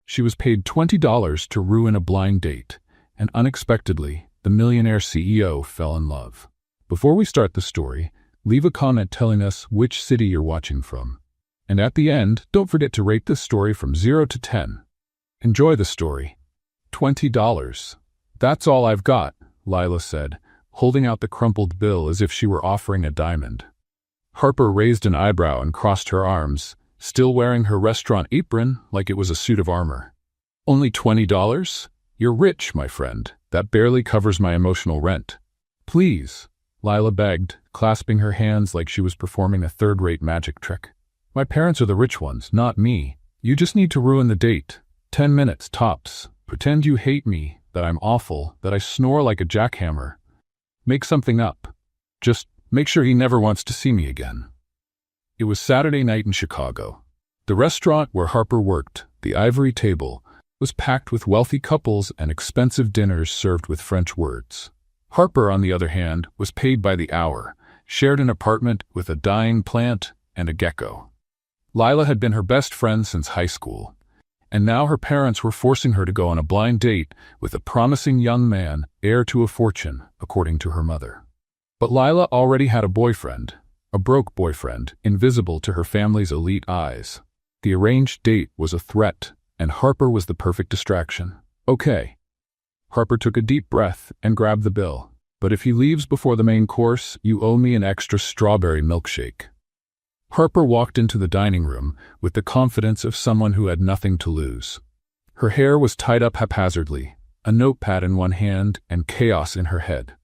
She was paid $20 to ruin a blind date, and unexpectedly, the Millionaire CEO fell in love. Before we start the story, leave a comment telling us which city you're watching from. And at the end, don't forget to rate this story from 0 to 10. Enjoy the story. $20. That's all I've got, Lila said, holding out the crumpled bill as if she were offering a diamond. Harper raised an eyebrow and crossed her arms, still wearing her restaurant apron like it was a suit of armor. Only $20? You're rich, my friend. That barely covers my emotional rent. Please, Lila begged, clasping her hands like she was performing a third-rate magic trick. My parents are the rich ones, not me. You just need to ruin the date. 10 minutes, tops. Pretend you hate me, that I'm awful, that I snore like a jackhammer. Make something up. Just make sure he never wants to see me again. It was Saturday night in Chicago. The restaurant where Harper worked, the Ivory Table, was packed with wealthy couples and expensive dinners served with French words. Harper, on the other hand, was paid by the hour, shared an apartment with a dying plant and a gecko. Lila had been her best friend since high school, and now her parents were forcing her to go on a blind date with a promising young man, heir to a fortune, according to her mother. But Lila already had a boyfriend, a broke boyfriend, invisible to her family's elite eyes. The arranged date was a threat, and Harper was the perfect distraction. Okay. Harper took a deep breath and grabbed the bill. But if he leaves before the main course, you owe me an extra strawberry milkshake. Harper walked into the dining room with the confidence of someone who had nothing to lose. Her hair was tied up haphazardly, a notepad in one hand and chaos in her head.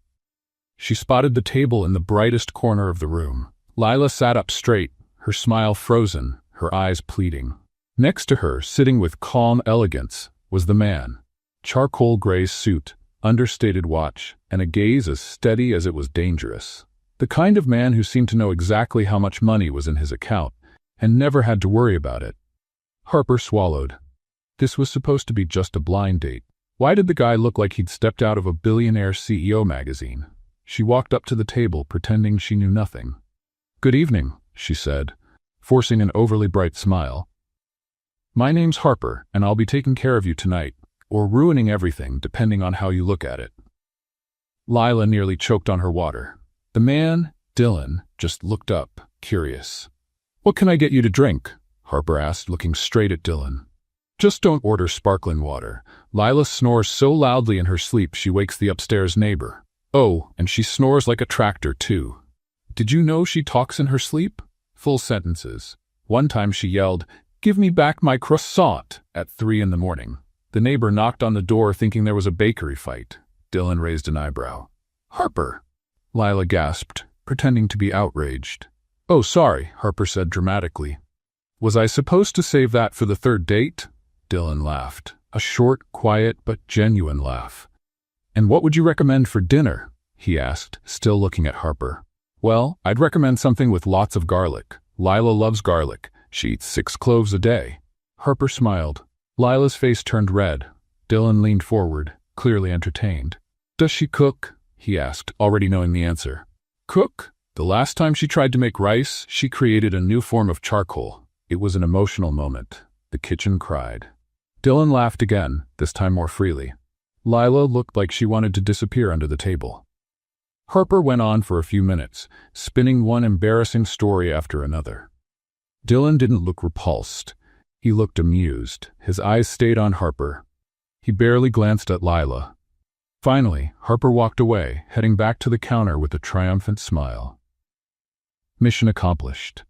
She spotted the table in the brightest corner of the room. Lila sat up straight, her smile frozen, her eyes pleading. Next to her, sitting with calm elegance, was the man. Charcoal gray suit, understated watch, and a gaze as steady as it was dangerous. The kind of man who seemed to know exactly how much money was in his account, and never had to worry about it. Harper swallowed. This was supposed to be just a blind date. Why did the guy look like he'd stepped out of a Billionaire CEO magazine? She walked up to the table, pretending she knew nothing. "Good evening," she said, forcing an overly bright smile. "My name's Harper, and I'll be taking care of you tonight, or ruining everything, depending on how you look at it." Lila nearly choked on her water. The man, Dylan, just looked up, curious. "What can I get you to drink?" Harper asked, looking straight at Dylan. "Just don't order sparkling water. Lila snores so loudly in her sleep she wakes the upstairs neighbor. Oh, and she snores like a tractor, too. Did you know she talks in her sleep? Full sentences. One time she yelled, 'Give me back my croissant,' at 3 in the morning. The neighbor knocked on the door thinking there was a bakery fight. Dylan raised an eyebrow. "Harper," Lila gasped, pretending to be outraged. "Oh, sorry," Harper said dramatically. "Was I supposed to save that for the third date?" Dylan laughed, a short, quiet, but genuine laugh. "And what would you recommend for dinner?" he asked, still looking at Harper. "Well, I'd recommend something with lots of garlic. Lila loves garlic. She eats 6 cloves a day." Harper smiled. Lila's face turned red. Dylan leaned forward, clearly entertained. "Does she cook?" he asked, already knowing the answer. "Cook? The last time she tried to make rice, she created a new form of charcoal. It was an emotional moment. The kitchen cried." Dylan laughed again, this time more freely. Lila looked like she wanted to disappear under the table. Harper went on for a few minutes, spinning one embarrassing story after another. Dylan didn't look repulsed. He looked amused. His eyes stayed on Harper. He barely glanced at Lila. Finally, Harper walked away, heading back to the counter with a triumphant smile. Mission accomplished.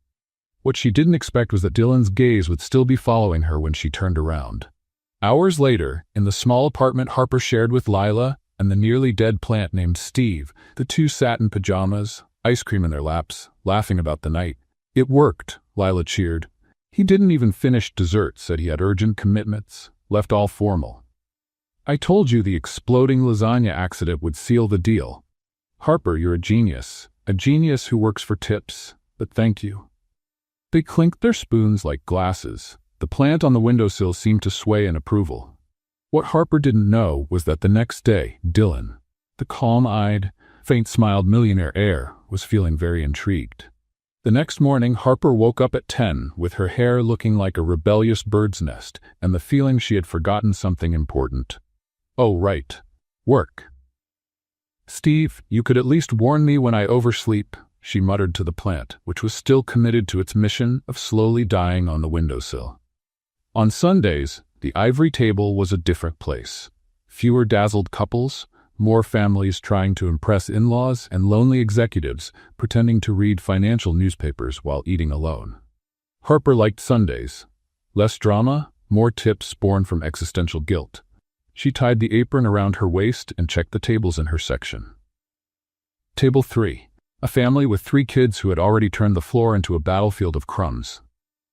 What she didn't expect was that Dylan's gaze would still be following her when she turned around. Hours later, in the small apartment Harper shared with Lila and the nearly dead plant named Steve, the two sat in pajamas, ice cream in their laps, laughing about the night. "It worked," Lila cheered. "He didn't even finish dessert, said he had urgent commitments, left all formal. I told you the exploding lasagna accident would seal the deal. Harper, you're a genius who works for tips, but thank you." They clinked their spoons like glasses. The plant on the windowsill seemed to sway in approval. What Harper didn't know was that the next day, Dylan, the calm-eyed, faint-smiled millionaire heir, was feeling very intrigued. The next morning, Harper woke up at 10 with her hair looking like a rebellious bird's nest and the feeling she had forgotten something important. Oh, right. Work. "Steve, you could at least warn me when I oversleep," she muttered to the plant, which was still committed to its mission of slowly dying on the windowsill. On Sundays, the ivory table was a different place. Fewer dazzled couples, more families trying to impress in-laws, and lonely executives pretending to read financial newspapers while eating alone. Harper liked Sundays. Less drama, more tips born from existential guilt. She tied the apron around her waist and checked the tables in her section. Table 3. A family with 3 kids who had already turned the floor into a battlefield of crumbs.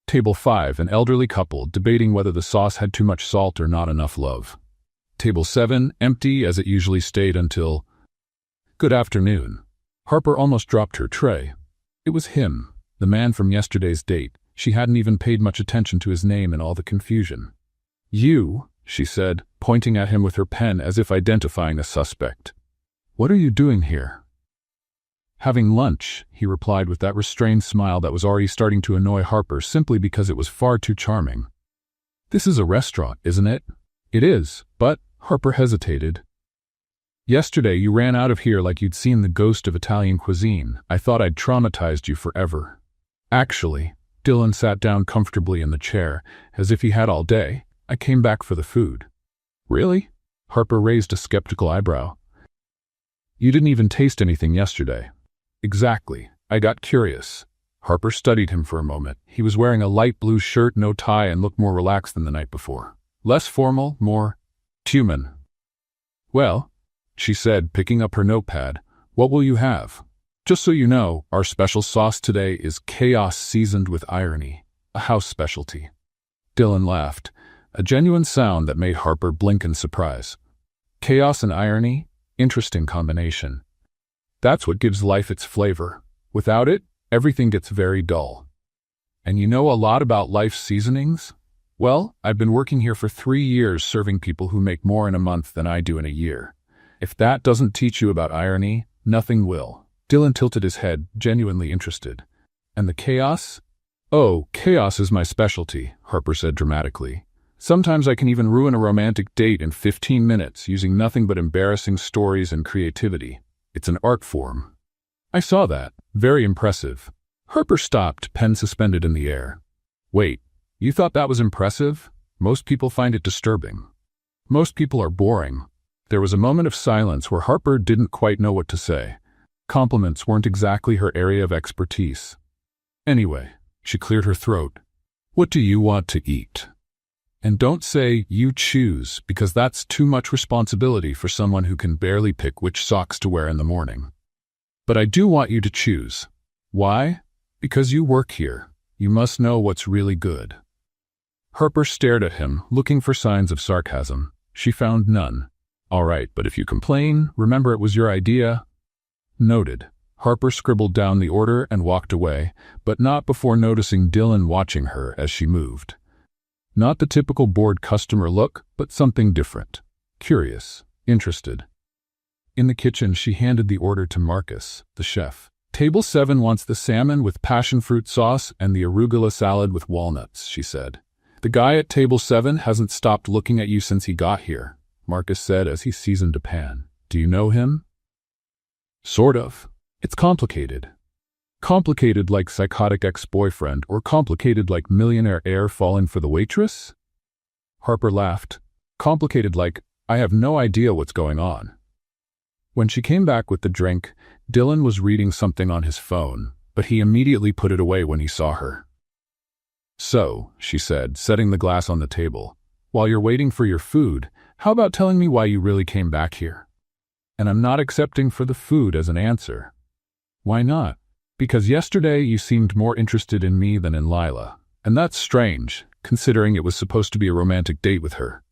Table 5. An elderly couple debating whether the sauce had too much salt or not enough love. Table 7. Empty as it usually stayed until... Good afternoon. Harper almost dropped her tray. It was him, the man from yesterday's date. She hadn't even paid much attention to his name in all the confusion. "You," she said, pointing at him with her pen as if identifying a suspect. "What are you doing here?" "Having lunch," he replied with that restrained smile that was already starting to annoy Harper simply because it was far too charming. "This is a restaurant, isn't it?" "It is, but..." Harper hesitated. "Yesterday you ran out of here like you'd seen the ghost of Italian cuisine. I thought I'd traumatized you forever." "Actually," Dylan sat down comfortably in the chair, as if he had all day, "I came back for the food." "Really?" Harper raised a skeptical eyebrow. "You didn't even taste anything yesterday." "Exactly. I got curious." Harper studied him for a moment. He was wearing a light blue shirt, no tie, and looked more relaxed than the night before. Less formal, more human. "Well," she said, picking up her notepad, "what will you have? Just so you know, our special sauce today is chaos seasoned with irony, a house specialty." Dylan laughed, a genuine sound that made Harper blink in surprise. Chaos and irony? Interesting combination. That's what gives life its flavor. Without it, everything gets very dull. "And you know a lot about life's seasonings?" "Well, I've been working here for 3 years serving people who make more in a month than I do in a year. If that doesn't teach you about irony, nothing will." Dylan tilted his head, genuinely interested. "And the chaos?" "Oh, chaos is my specialty," Harper said dramatically. "Sometimes I can even ruin a romantic date in 15 minutes using nothing but embarrassing stories and creativity. It's an art form." "I saw that. Very impressive." Harper stopped, pen suspended in the air. "Wait. You thought that was impressive? Most people find it disturbing. Most people are boring." There was a moment of silence where Harper didn't quite know what to say. Compliments weren't exactly her area of expertise. "Anyway," she cleared her throat, "what do you want to eat? And don't say you choose, because that's too much responsibility for someone who can barely pick which socks to wear in the morning. But I do want you to choose. Why? Because you work here. You must know what's really good." Harper stared at him, looking for signs of sarcasm. She found none. "All right, but if you complain, remember it was your idea." "Noted." Harper scribbled down the order and walked away, but not before noticing Dylan watching her as she moved. Not the typical bored customer look, but something different. Curious, interested. In the kitchen, she handed the order to Marcus, the chef. "Table 7 wants the salmon with passion fruit sauce and the arugula salad with walnuts," she said. "The guy at table 7 hasn't stopped looking at you since he got here," Marcus said as he seasoned a pan. "Do you know him?" "Sort of. It's complicated." "Complicated like psychotic ex-boyfriend, or complicated like millionaire heir falling for the waitress?" Harper laughed. "Complicated like, I have no idea what's going on." When she came back with the drink, Dylan was reading something on his phone, but he immediately put it away when he saw her. "So," she said, setting the glass on the table, "while you're waiting for your food, how about telling me why you really came back here?" "And I'm not accepting for the food as an answer." "Why not?" "Because yesterday you seemed more interested in me than in Lila. And that's strange, considering it was supposed to be a romantic date with her."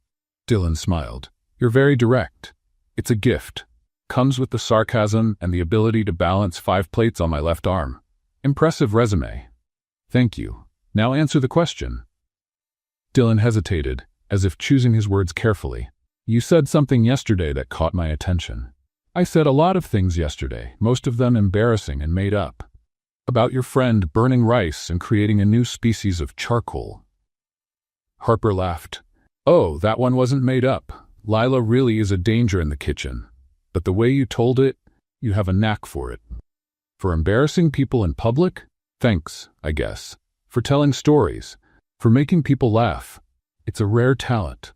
Dylan smiled. "You're very direct. It's a gift. Comes with the sarcasm and the ability to balance 5 plates on my left arm. Impressive resume." "Thank you. Now answer the question." Dylan hesitated, as if choosing his words carefully. "You said something yesterday that caught my attention." "I said a lot of things yesterday, most of them embarrassing and made up." About your friend burning rice and creating a new species of charcoal. Harper laughed. Oh, that one wasn't made up. Lila really is a danger in the kitchen. But the way you told it, you have a knack for it. For embarrassing people in public? Thanks, I guess. For telling stories. For making people laugh. It's a rare talent.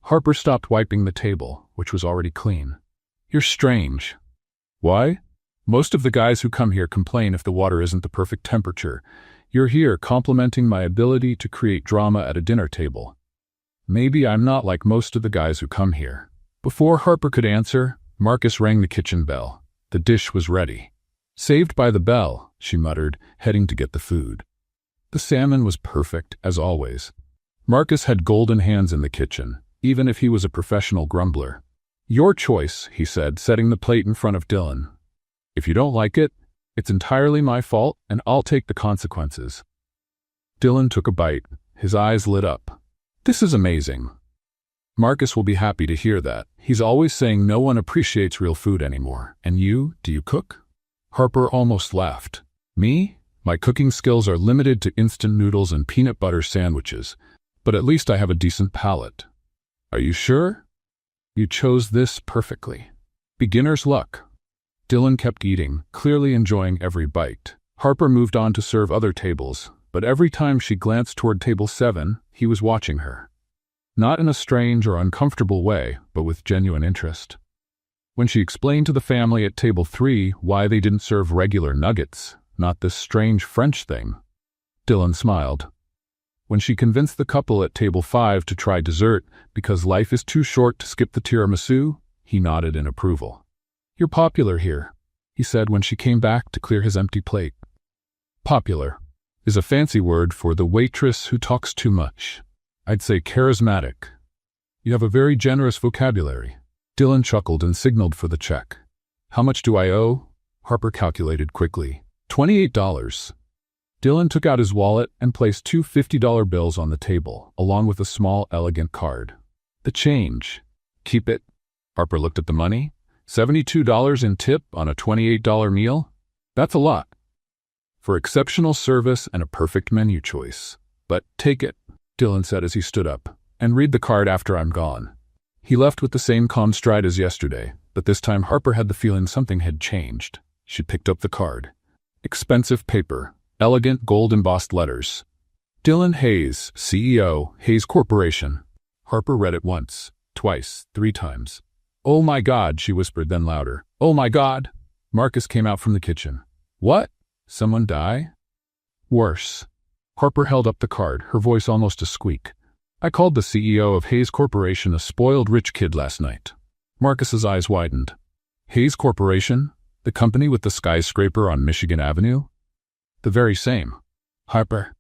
Harper stopped wiping the table, which was already clean. You're strange. Why? Most of the guys who come here complain if the water isn't the perfect temperature. You're here complimenting my ability to create drama at a dinner table. Maybe I'm not like most of the guys who come here. Before Harper could answer, Marcus rang the kitchen bell. The dish was ready. Saved by the bell, she muttered, heading to get the food. The salmon was perfect, as always. Marcus had golden hands in the kitchen, even if he was a professional grumbler. Your choice, he said, setting the plate in front of Dylan. If you don't like it, it's entirely my fault, and I'll take the consequences. Dylan took a bite. His eyes lit up. This is amazing. Marcus will be happy to hear that. He's always saying no one appreciates real food anymore. And you, do you cook? Harper almost laughed. Me? My cooking skills are limited to instant noodles and peanut butter sandwiches, but at least I have a decent palate. Are you sure? You chose this perfectly. Beginner's luck. Dylan kept eating, clearly enjoying every bite. Harper moved on to serve other tables, but every time she glanced toward table 7, he was watching her. Not in a strange or uncomfortable way, but with genuine interest. When she explained to the family at table 3 why they didn't serve regular nuggets, not this strange French thing, Dylan smiled. When she convinced the couple at table 5 to try dessert because life is too short to skip the tiramisu, he nodded in approval. You're popular here, he said when she came back to clear his empty plate. Popular is a fancy word for the waitress who talks too much. I'd say charismatic. You have a very generous vocabulary. Dylan chuckled and signaled for the check. How much do I owe? Harper calculated quickly. $28. Dylan took out his wallet and placed two $50 bills on the table, along with a small, elegant card. The change. Keep it. Harper looked at the money. $72 in tip on a $28 meal? That's a lot. For exceptional service and a perfect menu choice. But take it, Dylan said as he stood up, and read the card after I'm gone. He left with the same calm stride as yesterday, but this time Harper had the feeling something had changed. She picked up the card. Expensive paper, elegant gold-embossed letters. Dylan Hayes, CEO, Hayes Corporation. Harper read it once, twice, 3 times. Oh my God, she whispered, then louder. Oh my God! Marcus came out from the kitchen. What? Someone die? Worse. Harper held up the card, her voice almost a squeak. I called the CEO of Hayes Corporation a spoiled rich kid last night. Marcus's eyes widened. Hayes Corporation? The company with the skyscraper on Michigan Avenue? The very same. Harper.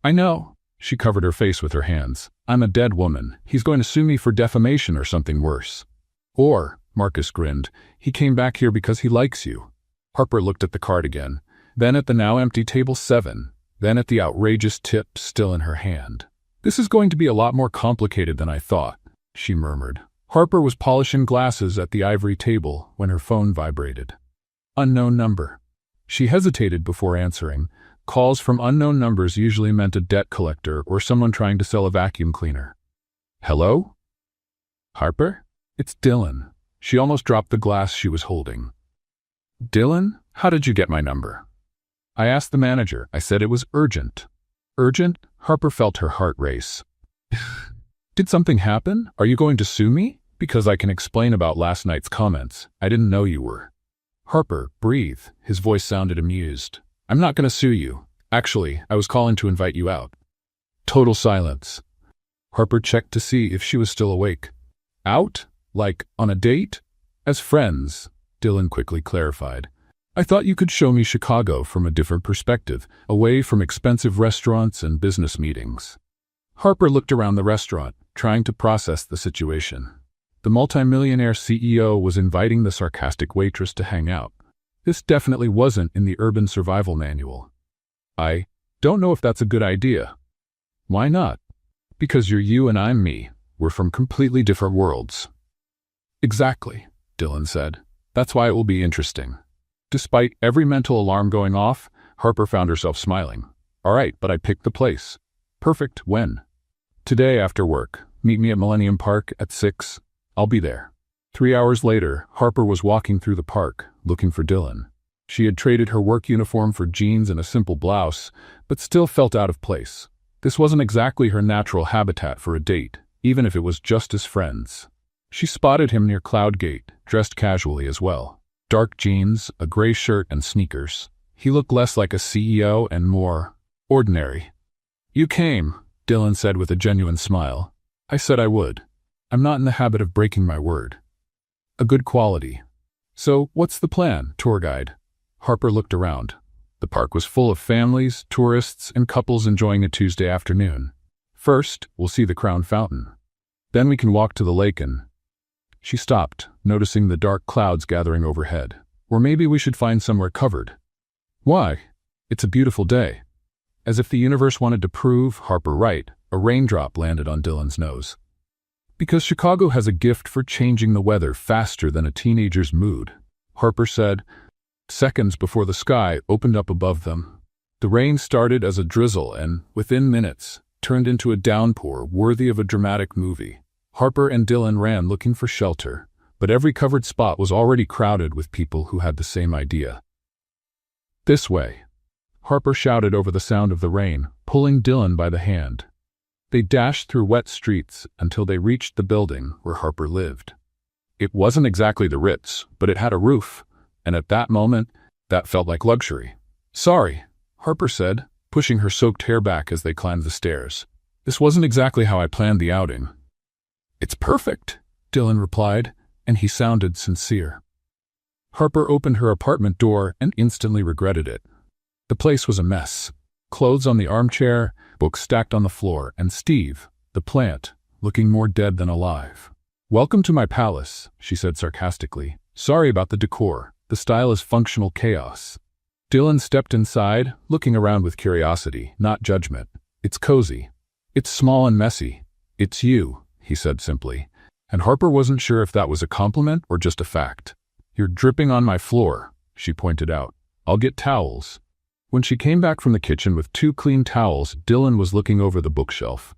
I know. She covered her face with her hands. I'm a dead woman. He's going to sue me for defamation or something worse. Or, Marcus grinned, he came back here because he likes you. Harper looked at the card again, then at the now empty table 7, then at the outrageous tip still in her hand. This is going to be a lot more complicated than I thought, she murmured. Harper was polishing glasses at the ivory table when her phone vibrated. Unknown number. She hesitated before answering. Calls from unknown numbers usually meant a debt collector or someone trying to sell a vacuum cleaner. Hello? Harper? It's Dylan. She almost dropped the glass she was holding. Dylan, how did you get my number? I asked the manager. I said it was urgent. Urgent? Harper felt her heart race. Did something happen? Are you going to sue me? Because I can explain about last night's comments. I didn't know you were. Harper, breathe. His voice sounded amused. I'm not going to sue you. Actually, I was calling to invite you out. Total silence. Harper checked to see if she was still awake. Out? Like, on a date? As friends, Dylan quickly clarified. I thought you could show me Chicago from a different perspective, away from expensive restaurants and business meetings. Harper looked around the restaurant, trying to process the situation. The multimillionaire CEO was inviting the sarcastic waitress to hang out. This definitely wasn't in the urban survival manual. I don't know if that's a good idea. Why not? Because you're you and I'm me. We're from completely different worlds. Exactly, Dylan said. That's why it will be interesting. Despite every mental alarm going off, Harper found herself smiling. All right, but I picked the place. Perfect. When? Today after work. Meet me at Millennium Park at 6. I'll be there. 3 hours later, Harper was walking through the park, looking for Dylan. She had traded her work uniform for jeans and a simple blouse, but still felt out of place. This wasn't exactly her natural habitat for a date, even if it was just as friends. She spotted him near Cloudgate, dressed casually as well. Dark jeans, a gray shirt, and sneakers. He looked less like a CEO and more ordinary. You came, Dylan said with a genuine smile. I said I would. I'm not in the habit of breaking my word. A good quality. So, what's the plan, tour guide? Harper looked around. The park was full of families, tourists, and couples enjoying a Tuesday afternoon. First, we'll see the Crown Fountain. Then we can walk to the lake and... She stopped, noticing the dark clouds gathering overhead. Or maybe we should find somewhere covered. Why? It's a beautiful day. As if the universe wanted to prove Harper right, a raindrop landed on Dylan's nose. Because Chicago has a gift for changing the weather faster than a teenager's mood, Harper said, seconds before the sky opened up above them. The rain started as a drizzle and, within minutes, turned into a downpour worthy of a dramatic movie. Harper and Dylan ran looking for shelter, but every covered spot was already crowded with people who had the same idea. This way. Harper shouted over the sound of the rain, pulling Dylan by the hand. They dashed through wet streets until they reached the building where Harper lived. It wasn't exactly the Ritz, but it had a roof, and at that moment, that felt like luxury. Sorry, Harper said, pushing her soaked hair back as they climbed the stairs. This wasn't exactly how I planned the outing. It's perfect, Dylan replied, and he sounded sincere. Harper opened her apartment door and instantly regretted it. The place was a mess. Clothes on the armchair, books stacked on the floor, and Steve, the plant, looking more dead than alive. Welcome to my palace, she said sarcastically. Sorry about the decor. The style is functional chaos. Dylan stepped inside, looking around with curiosity, not judgment. It's cozy. It's small and messy. It's you, he said simply. And Harper wasn't sure if that was a compliment or just a fact. You're dripping on my floor, she pointed out. I'll get towels. When she came back from the kitchen with 2 clean towels, Dylan was looking over the bookshelf.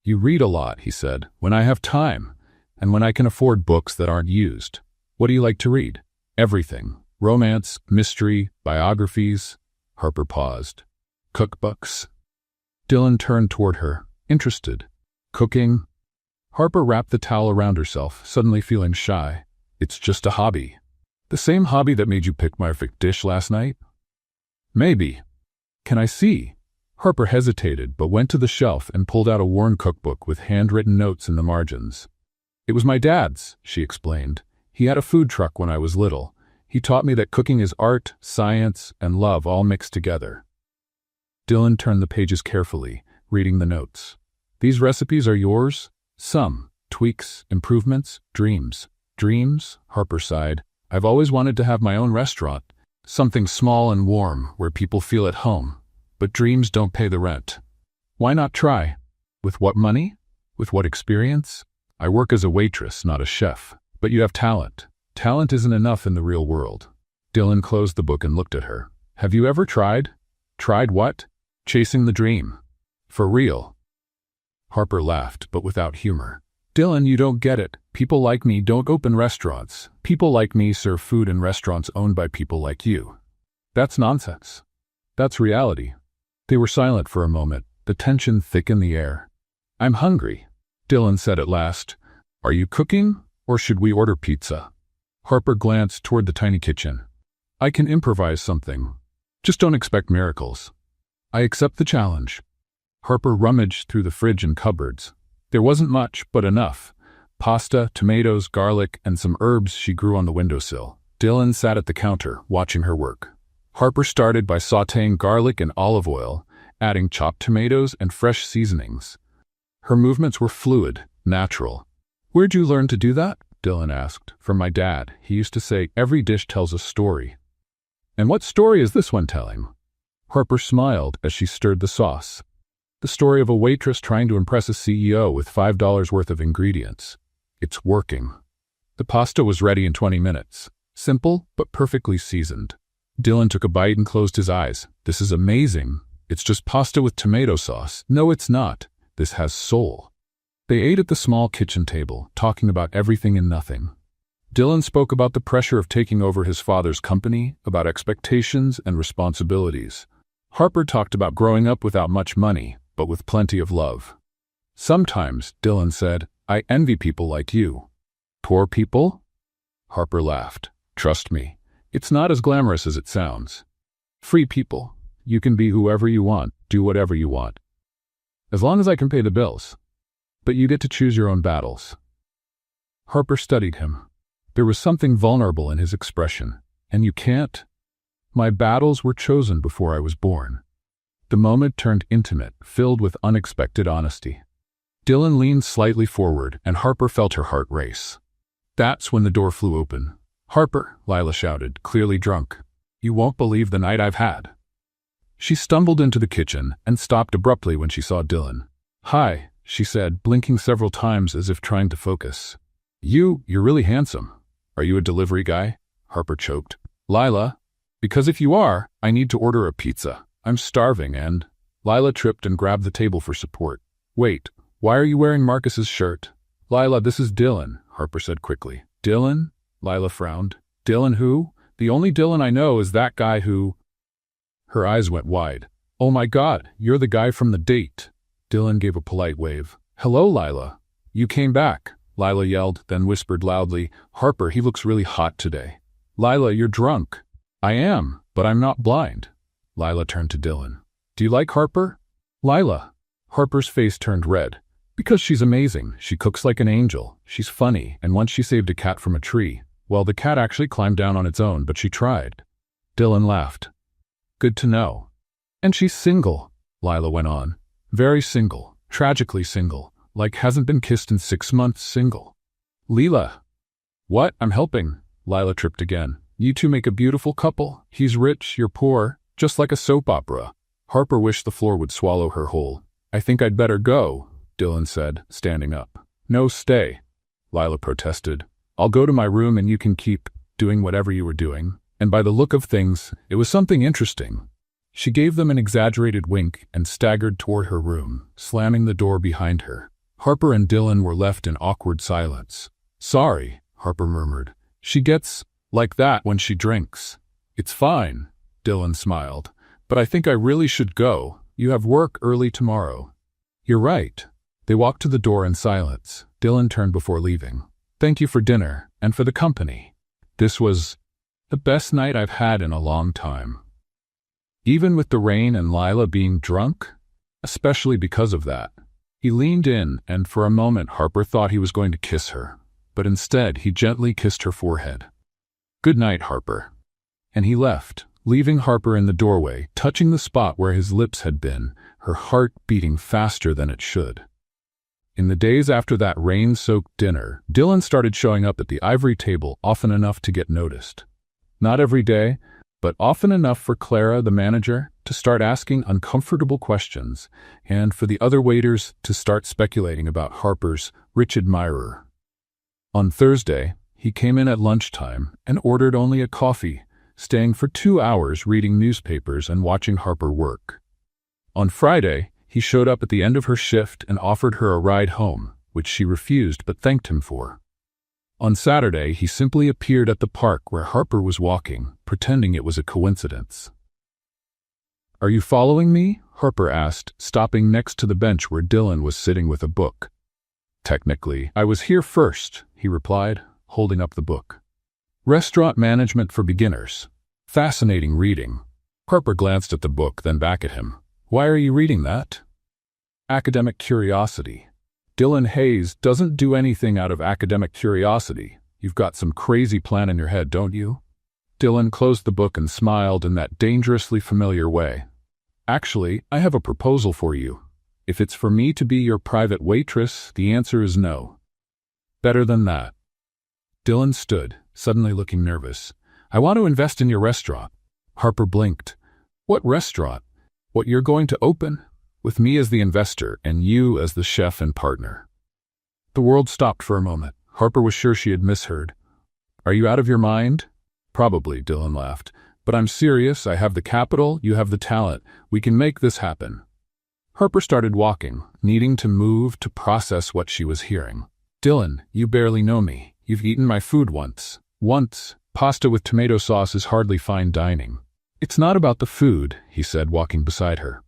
You read a lot, he said, when I have time, and when I can afford books that aren't used. What do you like to read? Everything. Romance, mystery, biographies. Harper paused. Cookbooks? Dylan turned toward her, interested. Cooking? Harper wrapped the towel around herself, suddenly feeling shy. It's just a hobby. The same hobby that made you pick my perfect dish last night? Maybe. Can I see? Harper hesitated, but went to the shelf and pulled out a worn cookbook with handwritten notes in the margins. It was my dad's, she explained. He had a food truck when I was little. He taught me that cooking is art, science, and love all mixed together. Dylan turned the pages carefully, reading the notes. These recipes are yours? Some. Tweaks, improvements, dreams. Dreams? Harper sighed. I've always wanted to have my own restaurant. Something small and warm, where people feel at home. But dreams don't pay the rent. Why not try? With what money? With what experience? I work as a waitress, not a chef. But you have talent. Talent isn't enough in the real world. Dylan closed the book and looked at her. Have you ever tried? Tried what? Chasing the dream. For real. Harper laughed, but without humor. Dylan, you don't get it. People like me don't open restaurants. People like me serve food in restaurants owned by people like you. That's nonsense. That's reality. They were silent for a moment, the tension thick in the air. I'm hungry, Dylan said at last. Are you cooking, or should we order pizza? Harper glanced toward the tiny kitchen. I can improvise something. Just don't expect miracles. I accept the challenge. Harper rummaged through the fridge and cupboards. There wasn't much, but enough. Pasta, tomatoes, garlic, and some herbs she grew on the windowsill. Dylan sat at the counter, watching her work. Harper started by sautéing garlic in olive oil, adding chopped tomatoes and fresh seasonings. Her movements were fluid, natural. Where'd you learn to do that? Dylan asked. From my dad. He used to say, every dish tells a story. And what story is this one telling? Harper smiled as she stirred the sauce. The story of a waitress trying to impress a CEO with $5 worth of ingredients. It's working. The pasta was ready in 20 minutes. Simple, but perfectly seasoned. Dylan took a bite and closed his eyes. This is amazing. It's just pasta with tomato sauce. No, it's not. This has soul. They ate at the small kitchen table, talking about everything and nothing. Dylan spoke about the pressure of taking over his father's company, about expectations and responsibilities. Harper talked about growing up without much money, but with plenty of love. Sometimes, Dylan said, I envy people like you. Poor people? Harper laughed. Trust me, it's not as glamorous as it sounds. Free people. You can be whoever you want, do whatever you want. As long as I can pay the bills. But you get to choose your own battles. Harper studied him. There was something vulnerable in his expression. And you can't? My battles were chosen before I was born. The moment turned intimate, filled with unexpected honesty. Dylan leaned slightly forward, and Harper felt her heart race. That's when the door flew open. Harper, Lila shouted, clearly drunk. You won't believe the night I've had. She stumbled into the kitchen and stopped abruptly when she saw Dylan. Hi, she said, blinking several times as if trying to focus. You're really handsome. Are you a delivery guy? Harper choked. Lila, because if you are, I need to order a pizza. I'm starving and… Lila tripped and grabbed the table for support. Wait, why are you wearing Marcus's shirt? Lila, this is Dylan, Harper said quickly. Dylan? Lila frowned. Dylan who? The only Dylan I know is that guy who… Her eyes went wide. Oh my God, you're the guy from the date. Dylan gave a polite wave. Hello, Lila. You came back, Lila yelled, then whispered loudly, Harper, he looks really hot today. Lila, you're drunk. I am, but I'm not blind. Lila turned to Dylan. Do you like Harper? Lila. Harper's face turned red. Because she's amazing. She cooks like an angel. She's funny, and once she saved a cat from a tree. Well, the cat actually climbed down on its own, but she tried. Dylan laughed. Good to know. And she's single, Lila went on. Very single. Tragically single. Like hasn't been kissed in 6 months single. Lila. What? I'm helping. Lila tripped again. You two make a beautiful couple. He's rich, you're poor. Just like a soap opera. Harper wished the floor would swallow her whole. I think I'd better go, Dylan said, standing up. No, stay, Lila protested. I'll go to my room and you can keep doing whatever you were doing. And by the look of things, it was something interesting. She gave them an exaggerated wink and staggered toward her room, slamming the door behind her. Harper and Dylan were left in awkward silence. Sorry, Harper murmured. She gets like that when she drinks. It's fine, Dylan smiled. But I think I really should go. You have work early tomorrow. You're right. They walked to the door in silence. Dylan turned before leaving. Thank you for dinner and for the company. This was the best night I've had in a long time. Even with the rain and Lila being drunk, especially because of that. He leaned in, and for a moment Harper thought he was going to kiss her, but instead he gently kissed her forehead. Good night, Harper. And he left, leaving Harper in the doorway, touching the spot where his lips had been, her heart beating faster than it should. In the days after that rain-soaked dinner, Dylan started showing up at the ivory table often enough to get noticed. Not every day, but often enough for Clara, the manager, to start asking uncomfortable questions, and for the other waiters to start speculating about Harper's rich admirer. On Thursday, he came in at lunchtime and ordered only a coffee, staying for 2 hours reading newspapers and watching Harper work. On Friday, he showed up at the end of her shift and offered her a ride home, which she refused but thanked him for. On Saturday, he simply appeared at the park where Harper was walking, pretending it was a coincidence. Are you following me? Harper asked, stopping next to the bench where Dylan was sitting with a book. Technically, I was here first, he replied, holding up the book. Restaurant Management for Beginners. Fascinating reading. Harper glanced at the book, then back at him. Why are you reading that? Academic curiosity. Dylan Hayes doesn't do anything out of academic curiosity. You've got some crazy plan in your head, don't you? Dylan closed the book and smiled in that dangerously familiar way. Actually, I have a proposal for you. If it's for me to be your private waitress, the answer is no. Better than that. Dylan stood, suddenly looking nervous. I want to invest in your restaurant. Harper blinked. What restaurant? What you're going to open? With me as the investor and you as the chef and partner. The world stopped for a moment. Harper was sure she had misheard. Are you out of your mind? Probably, Dylan laughed. But I'm serious, I have the capital, you have the talent. We can make this happen. Harper started walking, needing to move to process what she was hearing. Dylan, you barely know me. You've eaten my food once. Once. Pasta with tomato sauce is hardly fine dining. It's not about the food, he said, walking beside her.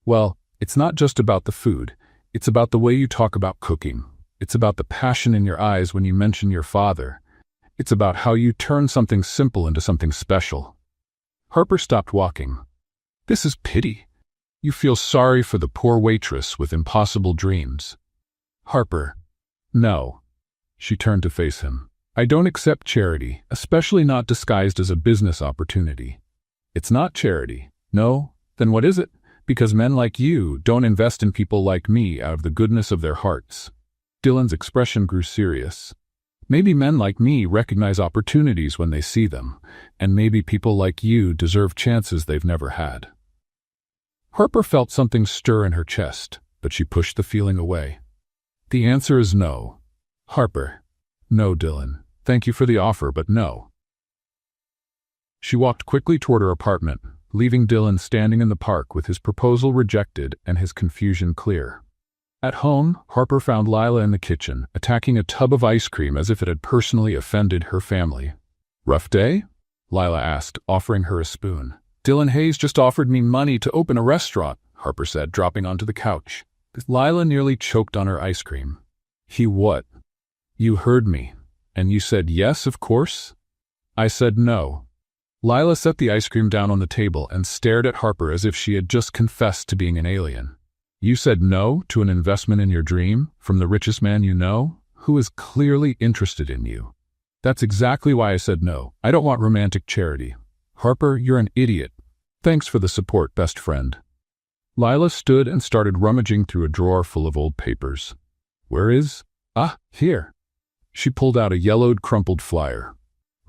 Well, it's not just about the food. It's about the way you talk about cooking. It's about the passion in your eyes when you mention your father. It's about how you turn something simple into something special. Harper stopped walking. This is pity. You feel sorry for the poor waitress with impossible dreams. Harper. No. She turned to face him. I don't accept charity, especially not disguised as a business opportunity. It's not charity. No? Then what is it? Because men like you don't invest in people like me out of the goodness of their hearts. Dylan's expression grew serious. Maybe men like me recognize opportunities when they see them, and maybe people like you deserve chances they've never had. Harper felt something stir in her chest, but she pushed the feeling away. The answer is no. Harper. No, Dylan. Thank you for the offer, but no. She walked quickly toward her apartment, leaving Dylan standing in the park with his proposal rejected and his confusion clear. At home, Harper found Lila in the kitchen, attacking a tub of ice cream as if it had personally offended her family. Rough day? Lila asked, offering her a spoon. Dylan Hayes just offered me money to open a restaurant, Harper said, dropping onto the couch. Lila nearly choked on her ice cream. He what? You heard me. And you said yes, of course? I said no. Lila set the ice cream down on the table and stared at Harper as if she had just confessed to being an alien. You said no to an investment in your dream from the richest man you know, who is clearly interested in you. That's exactly why I said no. I don't want romantic charity. Harper, you're an idiot. Thanks for the support, best friend. Lila stood and started rummaging through a drawer full of old papers. Where is? Ah, here. She pulled out a yellowed, crumpled flyer.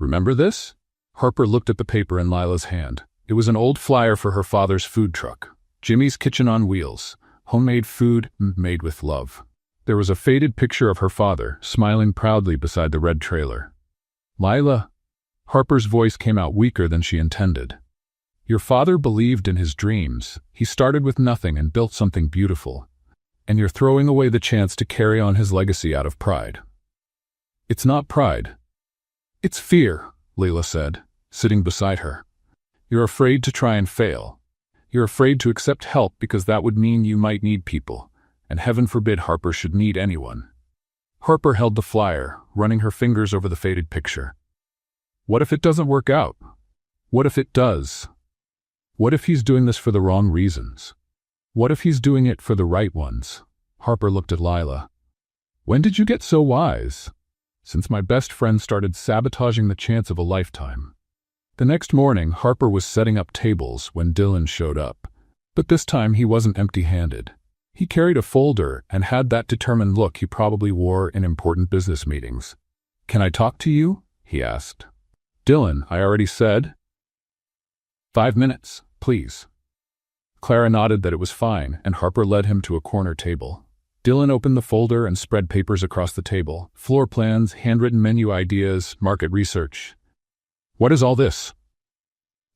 Remember this? Harper looked at the paper in Lila's hand. It was an old flyer for her father's food truck. Jimmy's Kitchen on Wheels. Homemade food made with love. There was a faded picture of her father, smiling proudly beside the red trailer. Lila. Harper's voice came out weaker than she intended. Your father believed in his dreams. He started with nothing and built something beautiful. And you're throwing away the chance to carry on his legacy out of pride. It's not pride. It's fear, Lila said, sitting beside her. You're afraid to try and fail. You're afraid to accept help because that would mean you might need people, and heaven forbid Harper should need anyone. Harper held the flyer, running her fingers over the faded picture. What if it doesn't work out? What if it does? What if he's doing this for the wrong reasons? What if he's doing it for the right ones? Harper looked at Lila. When did you get so wise? Since my best friend started sabotaging the chance of a lifetime. The next morning, Harper was setting up tables when Dylan showed up. But this time he wasn't empty-handed. He carried a folder and had that determined look he probably wore in important business meetings. Can I talk to you? He asked. Dylan, I already said. 5 minutes, please. Clara nodded that it was fine, and Harper led him to a corner table. Dylan opened the folder and spread papers across the table. Floor plans, handwritten menu ideas, market research. What is all this?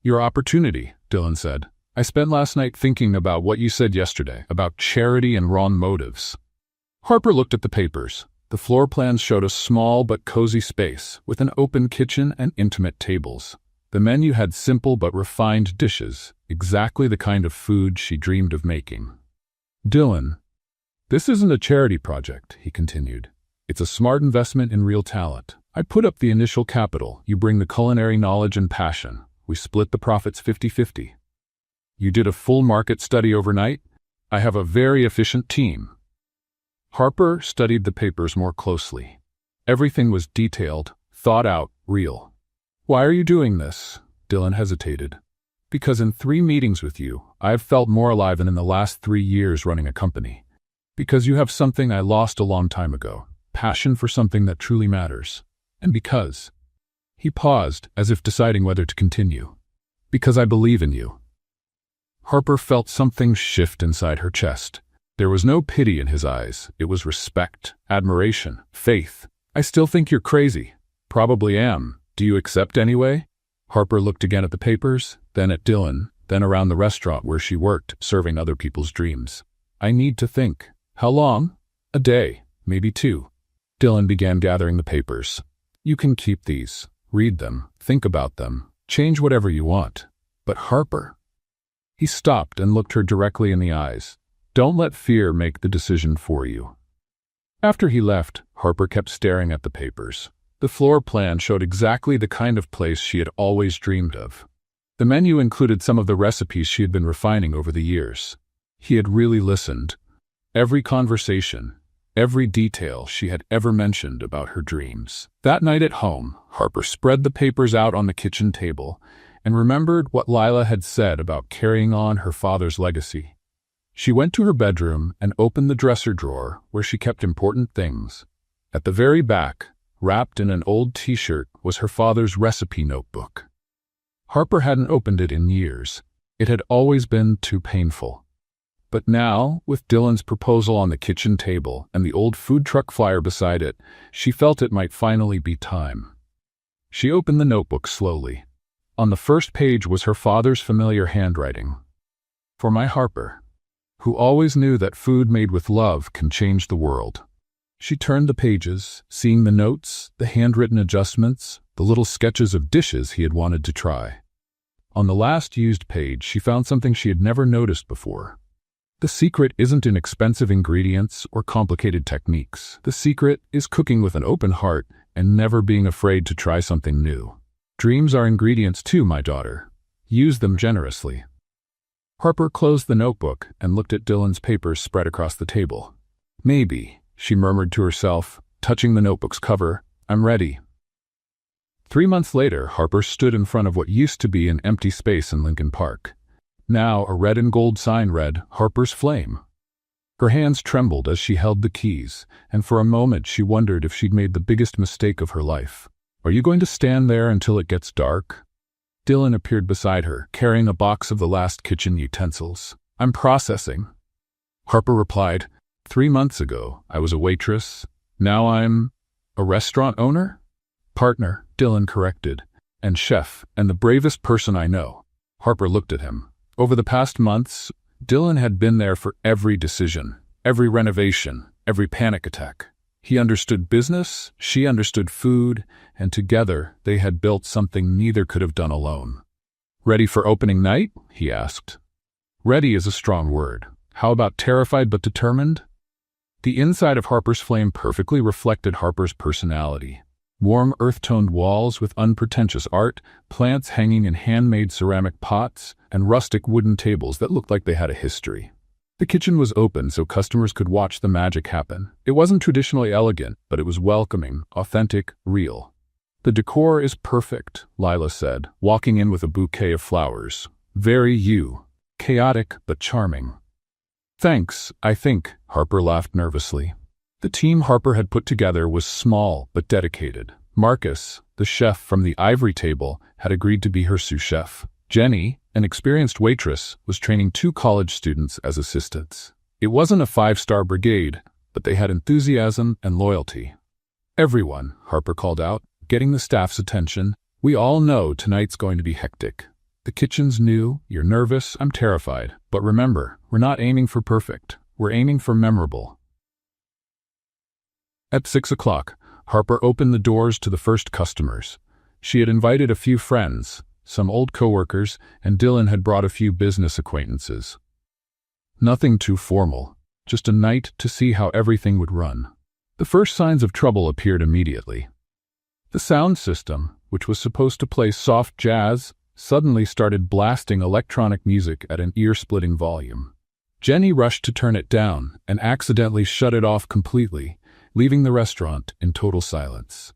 Your opportunity, Dylan said. I spent last night thinking about what you said yesterday, about charity and wrong motives. Harper looked at the papers. The floor plans showed a small but cozy space, with an open kitchen and intimate tables. The menu had simple but refined dishes, exactly the kind of food she dreamed of making. Dylan, this isn't a charity project, he continued. It's a smart investment in real talent. I put up the initial capital. You bring the culinary knowledge and passion. We split the profits 50-50. You did a full market study overnight? I have a very efficient team. Harper studied the papers more closely. Everything was detailed, thought out, real. Why are you doing this? Dylan hesitated. Because in 3 meetings with you, I have felt more alive than in the last 3 years running a company. Because you have something I lost a long time ago, passion for something that truly matters. And because. He paused, as if deciding whether to continue. Because I believe in you. Harper felt something shift inside her chest. There was no pity in his eyes. It was respect, admiration, faith. I still think you're crazy. Probably am. Do you accept anyway? Harper looked again at the papers, then at Dylan, then around the restaurant where she worked, serving other people's dreams. I need to think. How long? A day, maybe 2. Dylan began gathering the papers. You can keep these. Read them. Think about them. Change whatever you want. But Harper... He stopped and looked her directly in the eyes. Don't let fear make the decision for you. After he left, Harper kept staring at the papers. The floor plan showed exactly the kind of place she had always dreamed of. The menu included some of the recipes she had been refining over the years. He had really listened. Every conversation, every detail she had ever mentioned about her dreams. That night at home, Harper spread the papers out on the kitchen table and remembered what Lila had said about carrying on her father's legacy. She went to her bedroom and opened the dresser drawer where she kept important things. At the very back, wrapped in an old t-shirt, was her father's recipe notebook. Harper hadn't opened it in years. It had always been too painful. But now, with Dylan's proposal on the kitchen table and the old food truck flyer beside it, she felt it might finally be time. She opened the notebook slowly. On the first page was her father's familiar handwriting. For my Harper, who always knew that food made with love can change the world. She turned the pages, seeing the notes, the handwritten adjustments, the little sketches of dishes he had wanted to try. On the last used page, she found something she had never noticed before. The secret isn't in expensive ingredients or complicated techniques. The secret is cooking with an open heart and never being afraid to try something new. Dreams are ingredients too, my daughter. Use them generously. Harper closed the notebook and looked at Dylan's papers spread across the table. Maybe, she murmured to herself, touching the notebook's cover, I'm ready. 3 months later, Harper stood in front of what used to be an empty space in Lincoln Park. Now a red and gold sign read, Harper's Flame. Her hands trembled as she held the keys, and for a moment she wondered if she'd made the biggest mistake of her life. Are you going to stand there until it gets dark? Dylan appeared beside her, carrying a box of the last kitchen utensils. I'm processing. Harper replied, 3 months ago, I was a waitress. Now I'm a restaurant owner? Partner, Dylan corrected, and chef, and the bravest person I know. Harper looked at him. Over the past months, Dylan had been there for every decision, every renovation, every panic attack. He understood business, she understood food, and together they had built something neither could have done alone. Ready for opening night? He asked. Ready is a strong word. How about terrified but determined? The inside of Harper's Flame perfectly reflected Harper's personality. Warm earth-toned walls with unpretentious art, plants hanging in handmade ceramic pots, and rustic wooden tables that looked like they had a history. The kitchen was open so customers could watch the magic happen. It wasn't traditionally elegant, but it was welcoming, authentic, real. The decor is perfect, Lila said, walking in with a bouquet of flowers. Very you. Chaotic, but charming. Thanks, I think, Harper laughed nervously. The team Harper had put together was small but dedicated. Marcus, the chef from the ivory table, had agreed to be her sous chef. Jenny, an experienced waitress, was training 2 college students as assistants. It wasn't a 5-star brigade, but they had enthusiasm and loyalty. Everyone, Harper called out, getting the staff's attention. We all know tonight's going to be hectic. The kitchen's new, you're nervous, I'm terrified. But remember, we're not aiming for perfect. We're aiming for memorable. At 6 o'clock, Harper opened the doors to the first customers. She had invited a few friends, some old coworkers, and Dylan had brought a few business acquaintances. Nothing too formal, just a night to see how everything would run. The first signs of trouble appeared immediately. The sound system, which was supposed to play soft jazz, suddenly started blasting electronic music at an ear-splitting volume. Jenny rushed to turn it down and accidentally shut it off completely, leaving the restaurant in total silence.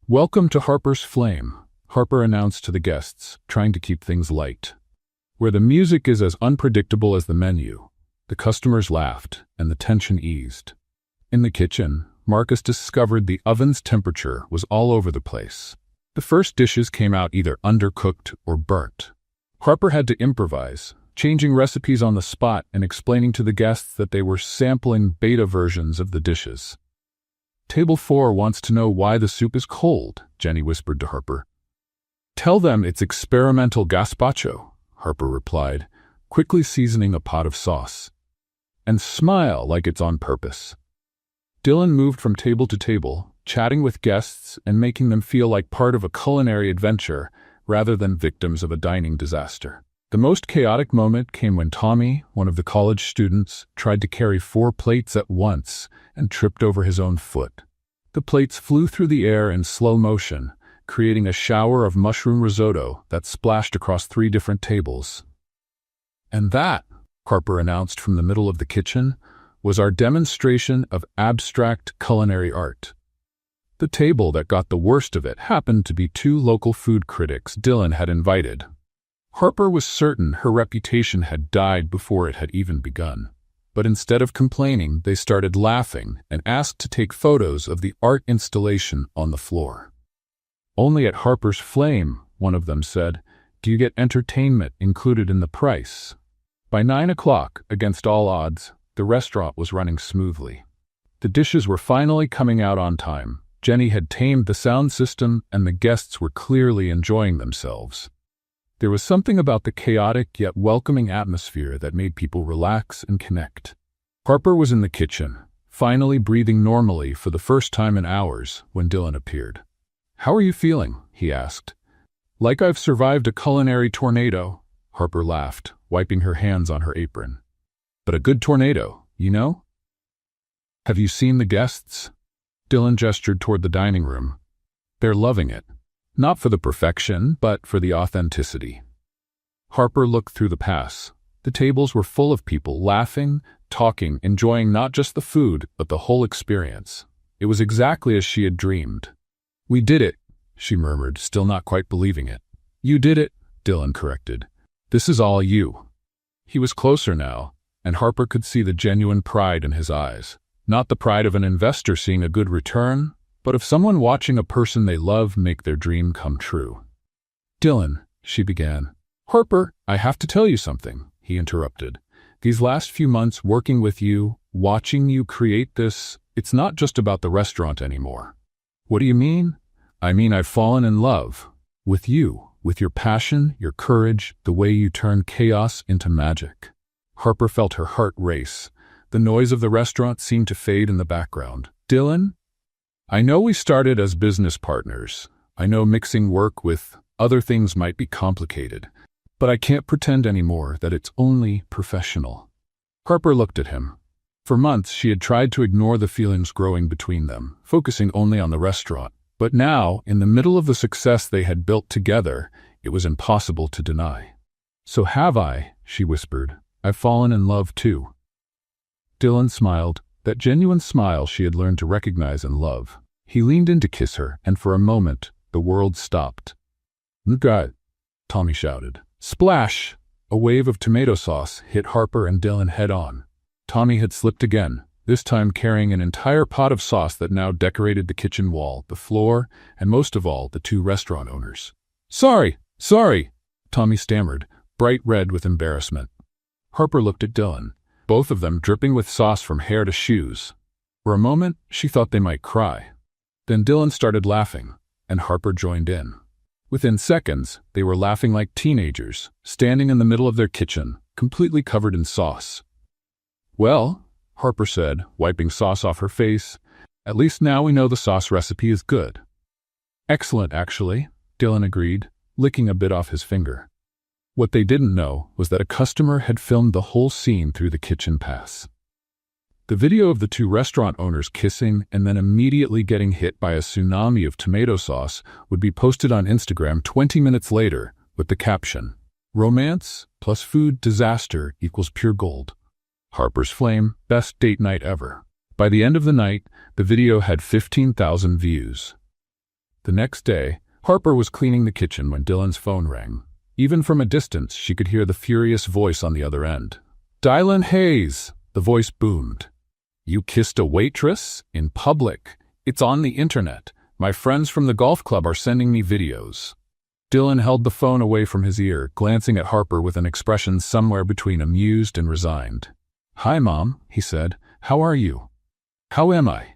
Welcome to Harper's Flame, Harper announced to the guests, trying to keep things light. Where the music is as unpredictable as the menu, the customers laughed and the tension eased. In the kitchen, Marcus discovered the oven's temperature was all over the place. The first dishes came out either undercooked or burnt. Harper had to improvise, changing recipes on the spot and explaining to the guests that they were sampling beta versions of the dishes. Table 4 wants to know why the soup is cold, Jenny whispered to Harper. Tell them it's experimental gazpacho, Harper replied, quickly seasoning a pot of sauce. And smile like it's on purpose. Dylan moved from table to table, chatting with guests and making them feel like part of a culinary adventure rather than victims of a dining disaster. The most chaotic moment came when Tommy, one of the college students, tried to carry 4 plates at once and tripped over his own foot. The plates flew through the air in slow motion, creating a shower of mushroom risotto that splashed across 3 different tables. And that, Harper announced from the middle of the kitchen, was our demonstration of abstract culinary art. The table that got the worst of it happened to be 2 local food critics Dylan had invited. Harper was certain her reputation had died before it had even begun. But instead of complaining, they started laughing and asked to take photos of the art installation on the floor. Only at Harper's Flame, one of them said, do you get entertainment included in the price? By 9 o'clock, against all odds, the restaurant was running smoothly. The dishes were finally coming out on time. Jenny had tamed the sound system, and the guests were clearly enjoying themselves. There was something about the chaotic yet welcoming atmosphere that made people relax and connect. Harper was in the kitchen, finally breathing normally for the first time in hours, when Dylan appeared. "How are you feeling?" he asked. "Like I've survived a culinary tornado," Harper laughed, wiping her hands on her apron. "But a good tornado, you know?" "Have you seen the guests?" Dylan gestured toward the dining room. "They're loving it. Not for the perfection, but for the authenticity." Harper looked through the pass. The tables were full of people laughing, talking, enjoying not just the food, but the whole experience. It was exactly as she had dreamed. "We did it," she murmured, still not quite believing it. "You did it," Dylan corrected. "This is all you." He was closer now, and Harper could see the genuine pride in his eyes. Not the pride of an investor seeing a good return, but of someone watching a person they love make their dream come true. "Dylan," she began. "Harper, I have to tell you something," he interrupted. "These last few months working with you, watching you create this, it's not just about the restaurant anymore." "What do you mean?" "I mean I've fallen in love. With you, with your passion, your courage, the way you turn chaos into magic." Harper felt her heart race. The noise of the restaurant seemed to fade in the background. "Dylan, I know we started as business partners. I know mixing work with other things might be complicated. But I can't pretend anymore that it's only professional." Harper looked at him. For months she had tried to ignore the feelings growing between them, focusing only on the restaurant. But now, in the middle of the success they had built together, it was impossible to deny. "So have I," she whispered. "I've fallen in love too." Dylan smiled, that genuine smile she had learned to recognize and love. He leaned in to kiss her, and for a moment, the world stopped. "God!" Tommy shouted. Splash! A wave of tomato sauce hit Harper and Dylan head-on. Tommy had slipped again, this time carrying an entire pot of sauce that now decorated the kitchen wall, the floor, and most of all, the 2 restaurant owners. Sorry, Tommy stammered, bright red with embarrassment. Harper looked at Dylan, both of them dripping with sauce from hair to shoes. For a moment, she thought they might cry. Then Dylan started laughing, and Harper joined in. Within seconds, they were laughing like teenagers, standing in the middle of their kitchen, completely covered in sauce. "Well," Harper said, wiping sauce off her face, "at least now we know the sauce recipe is good." "Excellent, actually," Dylan agreed, licking a bit off his finger. What they didn't know was that a customer had filmed the whole scene through the kitchen pass. The video of the 2 restaurant owners kissing and then immediately getting hit by a tsunami of tomato sauce would be posted on Instagram 20 minutes later with the caption, "Romance plus food disaster equals pure gold. Harper's Flame, best date night ever." By the end of the night, the video had 15,000 views. The next day, Harper was cleaning the kitchen when Dylan's phone rang. Even from a distance, she could hear the furious voice on the other end. "Dylan Hayes," the voice boomed. "You kissed a waitress? In public? It's on the internet. My friends from the golf club are sending me videos." Dylan held the phone away from his ear, glancing at Harper with an expression somewhere between amused and resigned. "Hi, Mom," he said. "How are you?" "How am I?"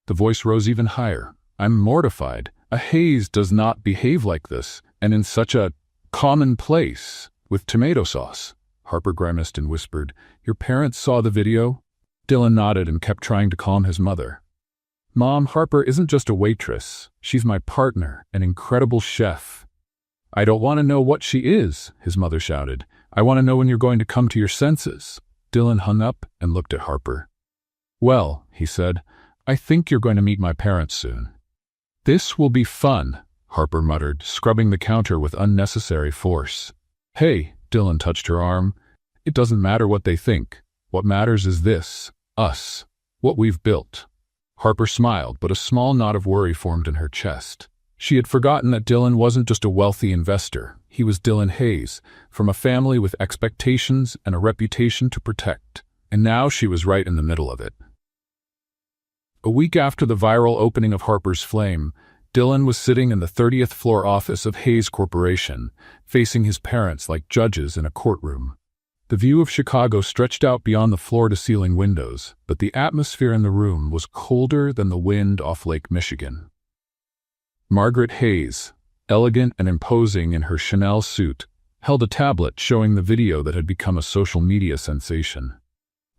The voice rose even higher. "I'm mortified. A Hayes does not behave like this, and in such a common place, with tomato sauce. Harper grimaced and whispered, "Your parents saw the video?" Dylan nodded and kept trying to calm his mother. "Mom, Harper isn't just a waitress. She's my partner, an incredible chef." "I don't want to know what she is," his mother shouted. "I want to know when you're going to come to your senses." Dylan hung up and looked at Harper. "Well," he said, "I think you're going to meet my parents soon." "This will be fun," Harper muttered, scrubbing the counter with unnecessary force. "Hey," Dylan touched her arm. "It doesn't matter what they think. What matters is this, us, what we've built." Harper smiled, but a small knot of worry formed in her chest. She had forgotten that Dylan wasn't just a wealthy investor. He was Dylan Hayes, from a family with expectations and a reputation to protect. And now she was right in the middle of it. A week after the viral opening of Harper's Flame, Dylan was sitting in the 30th floor office of Hayes Corporation, facing his parents like judges in a courtroom. The view of Chicago stretched out beyond the floor-to-ceiling windows, but the atmosphere in the room was colder than the wind off Lake Michigan. Margaret Hayes, elegant and imposing in her Chanel suit, held a tablet showing the video that had become a social media sensation.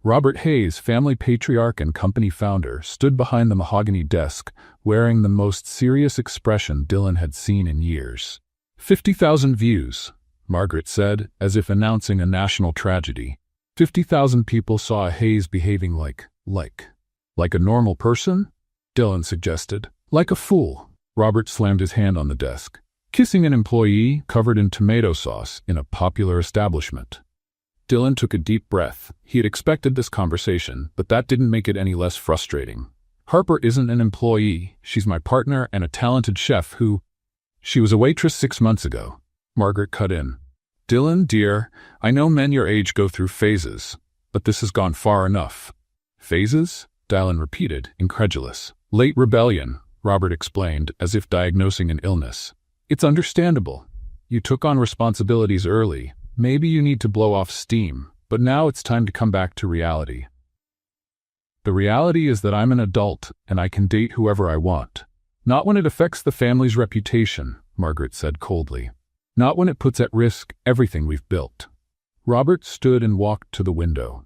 Robert Hayes, family patriarch and company founder, stood behind the mahogany desk, wearing the most serious expression Dylan had seen in years. 50,000 views, Margaret said, as if announcing a national tragedy. 50,000 people saw a Hayes behaving like a normal person? Dylan suggested. Like a fool. Robert slammed his hand on the desk. Kissing an employee covered in tomato sauce in a popular establishment. Dylan took a deep breath. He had expected this conversation, but that didn't make it any less frustrating. Harper isn't an employee. She's my partner and a talented chef who... She was a waitress 6 months ago. Margaret cut in. Dylan, dear, I know men your age go through phases, but this has gone far enough. Phases? Dylan repeated, incredulous. Late rebellion, Robert explained, as if diagnosing an illness. It's understandable. You took on responsibilities early. Maybe you need to blow off steam, but now it's time to come back to reality. The reality is that I'm an adult, and I can date whoever I want. Not when it affects the family's reputation, Margaret said coldly. Not when it puts at risk everything we've built. Robert stood and walked to the window.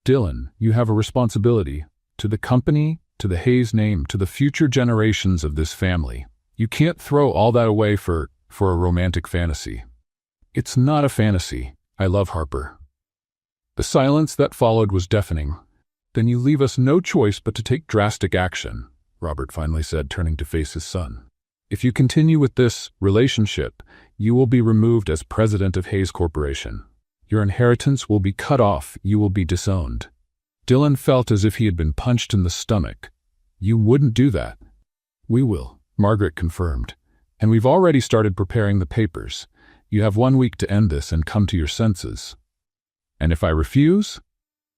Dylan, you have a responsibility. To the company, to the Hayes name, to the future generations of this family. You can't throw all that away for a romantic fantasy. It's not a fantasy. I love Harper. The silence that followed was deafening. Then you leave us no choice but to take drastic action, Robert finally said, turning to face his son. If you continue with this relationship, you will be removed as president of Hayes Corporation. Your inheritance will be cut off. You will be disowned. Dylan felt as if he had been punched in the stomach. You wouldn't do that. We will, Margaret confirmed. And we've already started preparing the papers. You have 1 week to end this and come to your senses. And if I refuse,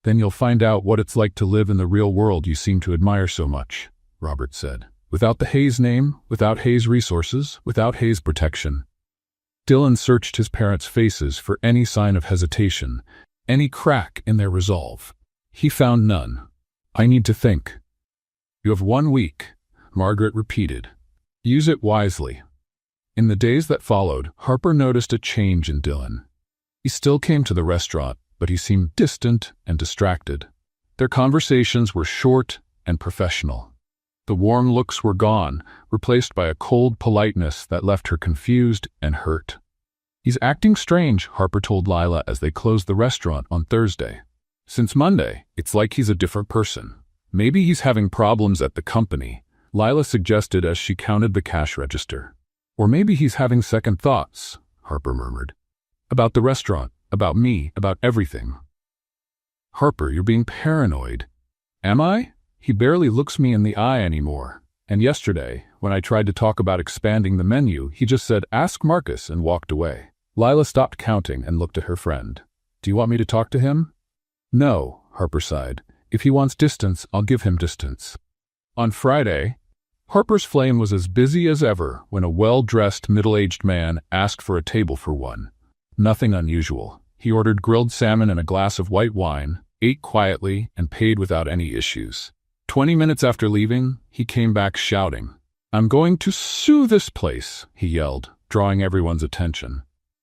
then you'll find out what it's like to live in the real world you seem to admire so much, Robert said. Without the Hayes name, without Hayes resources, without Hayes protection. Dylan searched his parents' faces for any sign of hesitation, any crack in their resolve. He found none. I need to think. You have 1 week, Margaret repeated. Use it wisely. In the days that followed, Harper noticed a change in Dylan. He still came to the restaurant, but he seemed distant and distracted. Their conversations were short and professional. The warm looks were gone, replaced by a cold politeness that left her confused and hurt. He's acting strange, Harper told Lila as they closed the restaurant on Thursday. Since Monday, it's like he's a different person. Maybe he's having problems at the company, Lila suggested as she counted the cash register. Or maybe he's having second thoughts, Harper murmured. About the restaurant, about me, about everything. Harper, you're being paranoid. Am I? He barely looks me in the eye anymore. And yesterday, when I tried to talk about expanding the menu, he just said, "Ask Marcus," and walked away. Lila stopped counting and looked at her friend. Do you want me to talk to him? No, Harper sighed. If he wants distance, I'll give him distance. On Friday, Harper's Flame was as busy as ever when a well-dressed, middle-aged man asked for a table for one. Nothing unusual. He ordered grilled salmon and a glass of white wine, ate quietly, and paid without any issues. 20 minutes after leaving, he came back shouting, I'm going to sue this place, he yelled, drawing everyone's attention.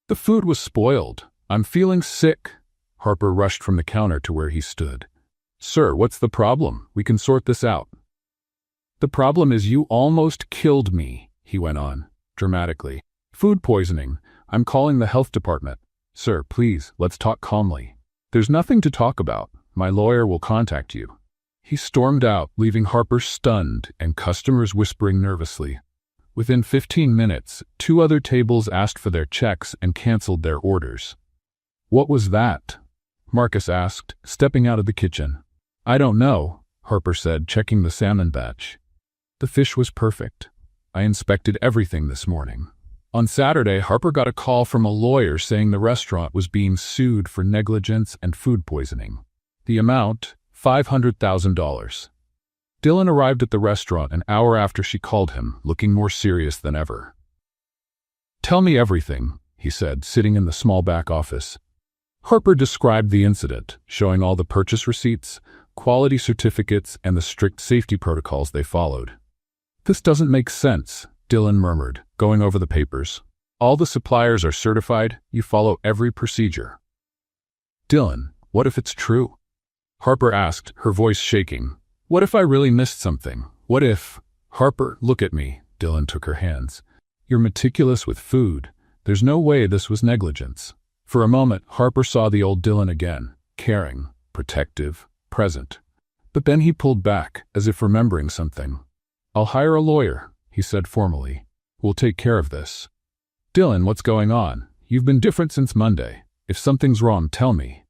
The food was spoiled. I'm feeling sick. Harper rushed from the counter to where he stood. Sir, what's the problem? We can sort this out. The problem is you almost killed me, he went on, dramatically. Food poisoning. I'm calling the health department. Sir, please, let's talk calmly. There's nothing to talk about. My lawyer will contact you. He stormed out, leaving Harper stunned and customers whispering nervously. Within 15 minutes, 2 other tables asked for their checks and canceled their orders. What was that? Marcus asked, stepping out of the kitchen. I don't know, Harper said, checking the salmon batch. The fish was perfect. I inspected everything this morning. On Saturday, Harper got a call from a lawyer saying the restaurant was being sued for negligence and food poisoning. The amount, $500,000. Dylan arrived at the restaurant an hour after she called him, looking more serious than ever. Tell me everything, he said, sitting in the small back office. Harper described the incident, showing all the purchase receipts, quality certificates, and the strict safety protocols they followed. This doesn't make sense, Dylan murmured, going over the papers. All the suppliers are certified, you follow every procedure. Dylan, what if it's true? Harper asked, her voice shaking. What if I really missed something? What if… Harper, look at me, Dylan took her hands. You're meticulous with food. There's no way this was negligence. For a moment, Harper saw the old Dylan again, caring, protective, present. But then he pulled back, as if remembering something. I'll hire a lawyer, he said formally. We'll take care of this. Dylan, what's going on? You've been different since Monday. If something's wrong, tell me.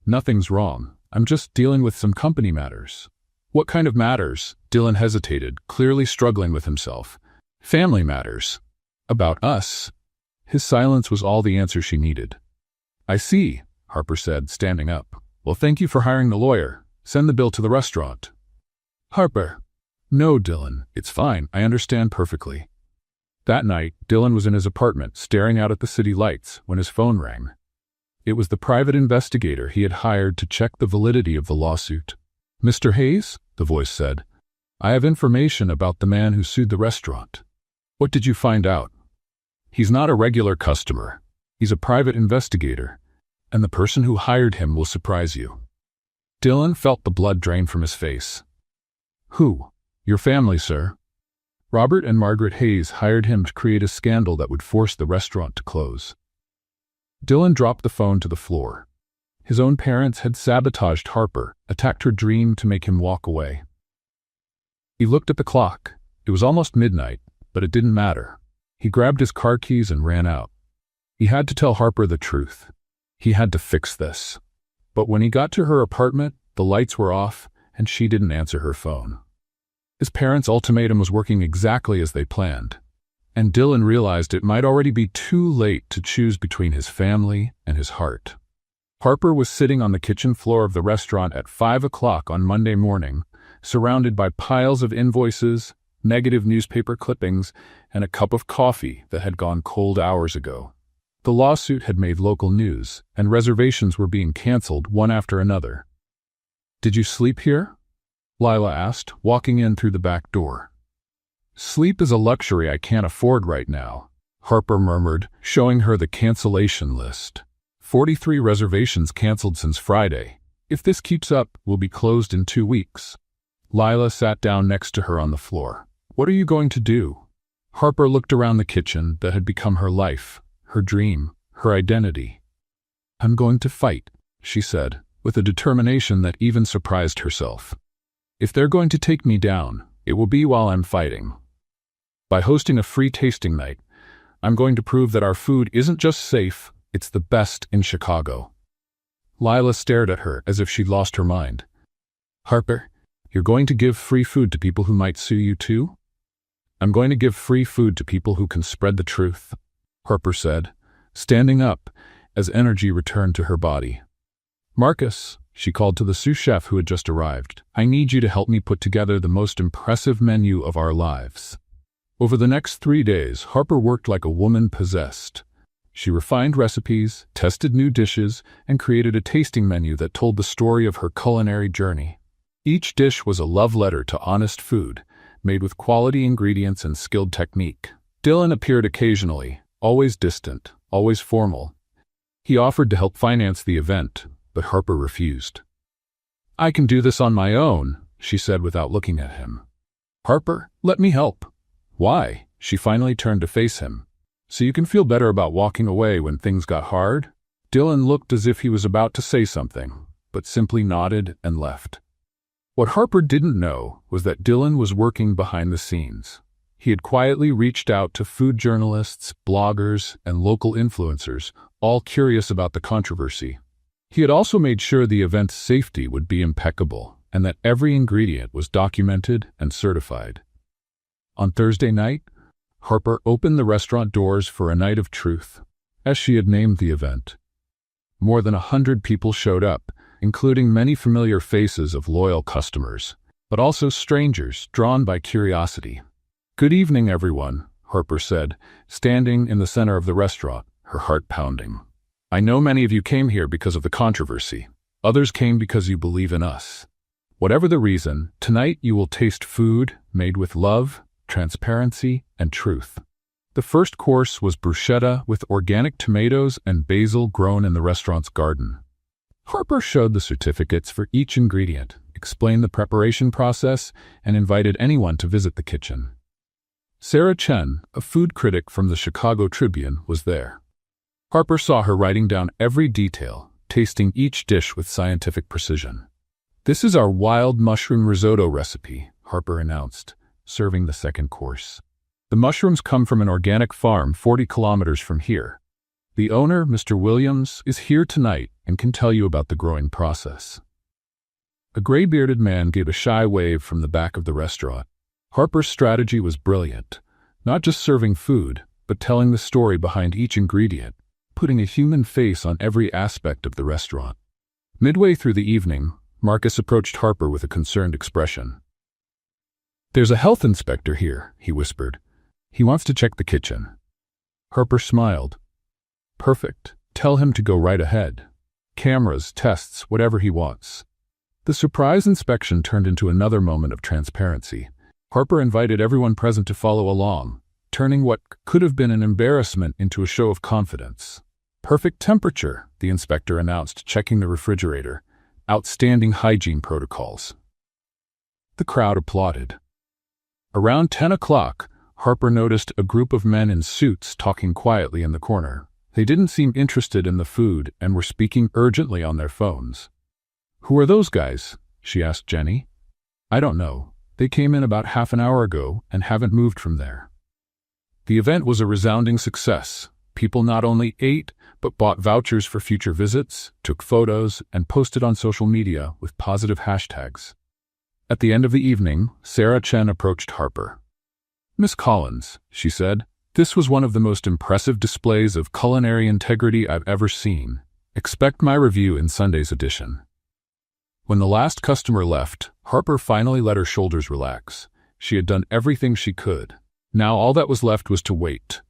Nothing's wrong. I'm just dealing with some company matters. What kind of matters? Dylan hesitated, clearly struggling with himself. Family matters. About us. His silence was all the answer she needed. I see, Harper said, standing up. Well, thank you for hiring the lawyer. Send the bill to the restaurant. Harper. No, Dylan, it's fine. I understand perfectly. That night, Dylan was in his apartment, staring out at the city lights, when his phone rang. It was the private investigator he had hired to check the validity of the lawsuit. Mr. Hayes, the voice said, I have information about the man who sued the restaurant. What did you find out? He's not a regular customer. He's a private investigator, and the person who hired him will surprise you. Dylan felt the blood drain from his face. Who? Your family, sir. Robert and Margaret Hayes hired him to create a scandal that would force the restaurant to close. Dylan dropped the phone to the floor. His own parents had sabotaged Harper, attacked her dream to make him walk away. He looked at the clock. It was almost midnight, but it didn't matter. He grabbed his car keys and ran out. He had to tell Harper the truth. He had to fix this. But when he got to her apartment, the lights were off, and she didn't answer her phone. His parents' ultimatum was working exactly as they planned, and Dylan realized it might already be too late to choose between his family and his heart. Harper was sitting on the kitchen floor of the restaurant at 5 o'clock on Monday morning, surrounded by piles of invoices, negative newspaper clippings, and a cup of coffee that had gone cold hours ago. The lawsuit had made local news, and reservations were being canceled one after another. Did you sleep here? Lila asked, walking in through the back door. Sleep is a luxury I can't afford right now, Harper murmured, showing her the cancellation list. 43 reservations canceled since Friday. If this keeps up, we'll be closed in 2 weeks. Lila sat down next to her on the floor. What are you going to do? Harper looked around the kitchen that had become her life, her dream, her identity. I'm going to fight, she said, with a determination that even surprised herself. If they're going to take me down, it will be while I'm fighting. By hosting a free tasting night, I'm going to prove that our food isn't just safe, it's the best in Chicago. Lila stared at her as if she'd lost her mind. Harper, you're going to give free food to people who might sue you too? I'm going to give free food to people who can spread the truth, Harper said, standing up as energy returned to her body. Marcus, she called to the sous chef who had just arrived, I need you to help me put together the most impressive menu of our lives. Over the next 3 days, Harper worked like a woman possessed. She refined recipes, tested new dishes, and created a tasting menu that told the story of her culinary journey. Each dish was a love letter to honest food, made with quality ingredients and skilled technique. Dylan appeared occasionally, always distant, always formal. He offered to help finance the event, but Harper refused. "I can do this on my own," she said without looking at him. "Harper, let me help." "Why?" She finally turned to face him. "So you can feel better about walking away when things got hard?" Dylan looked as if he was about to say something, but simply nodded and left. What Harper didn't know was that Dylan was working behind the scenes. He had quietly reached out to food journalists, bloggers, and local influencers, all curious about the controversy. He had also made sure the event's safety would be impeccable and that every ingredient was documented and certified. On Thursday night, Harper opened the restaurant doors for a night of truth, as she had named the event. More than 100 people showed up, including many familiar faces of loyal customers, but also strangers drawn by curiosity. "Good evening, everyone," Harper said, standing in the center of the restaurant, her heart pounding. "I know many of you came here because of the controversy. Others came because you believe in us. Whatever the reason, tonight you will taste food made with love, transparency, and truth." The first course was bruschetta with organic tomatoes and basil grown in the restaurant's garden. Harper showed the certificates for each ingredient, explained the preparation process, and invited anyone to visit the kitchen. Sarah Chen, a food critic from the Chicago Tribune, was there. Harper saw her writing down every detail, tasting each dish with scientific precision. "This is our wild mushroom risotto recipe," Harper announced, serving the second course. "The mushrooms come from an organic farm 40 kilometers from here. The owner, Mr. Williams, is here tonight and can tell you about the growing process." A gray-bearded man gave a shy wave from the back of the restaurant. Harper's strategy was brilliant, not just serving food, but telling the story behind each ingredient, putting a human face on every aspect of the restaurant. Midway through the evening, Marcus approached Harper with a concerned expression. "There's a health inspector here," he whispered. "He wants to check the kitchen." Harper smiled. "Perfect. Tell him to go right ahead. Cameras, tests, whatever he wants." The surprise inspection turned into another moment of transparency. Harper invited everyone present to follow along, turning what could have been an embarrassment into a show of confidence. "Perfect temperature," the inspector announced, checking the refrigerator. "Outstanding hygiene protocols." The crowd applauded. Around 10 o'clock, Harper noticed a group of men in suits talking quietly in the corner. They didn't seem interested in the food and were speaking urgently on their phones. "Who are those guys?" she asked Jenny. "I don't know. They came in about half an hour ago and haven't moved from there." The event was a resounding success. People not only ate, but bought vouchers for future visits, took photos, and posted on social media with positive hashtags. At the end of the evening, Sarah Chen approached Harper. "Miss Collins," she said, "this was one of the most impressive displays of culinary integrity I've ever seen. Expect my review in Sunday's edition." When the last customer left, Harper finally let her shoulders relax. She had done everything she could. Now all that was left was to wait.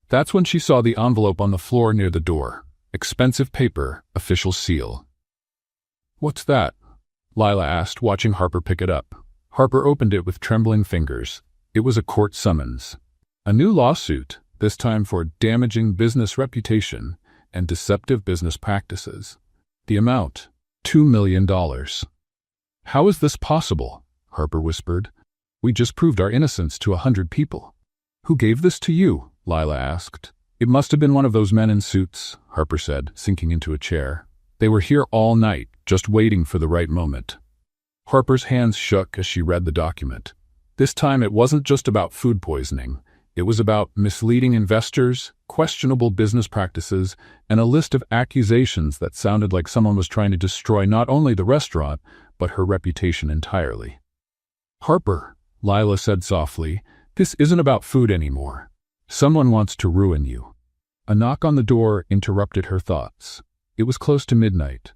That's when she saw the envelope on the floor near the door. Expensive paper, official seal. "What's that?" Lila asked, watching Harper pick it up. Harper opened it with trembling fingers. It was a court summons. A new lawsuit, this time for damaging business reputation and deceptive business practices. The amount, $2 million. "How is this possible?" Harper whispered. "We just proved our innocence to 100 people." "Who gave this to you?" Lila asked. "It must have been one of those men in suits," Harper said, sinking into a chair. "They were here all night, just waiting for the right moment." Harper's hands shook as she read the document. This time it wasn't just about food poisoning. It was about misleading investors, questionable business practices, and a list of accusations that sounded like someone was trying to destroy not only the restaurant, but her reputation entirely. "Harper," Lila said softly, "this isn't about food anymore. Someone wants to ruin you." A knock on the door interrupted her thoughts. It was close to midnight.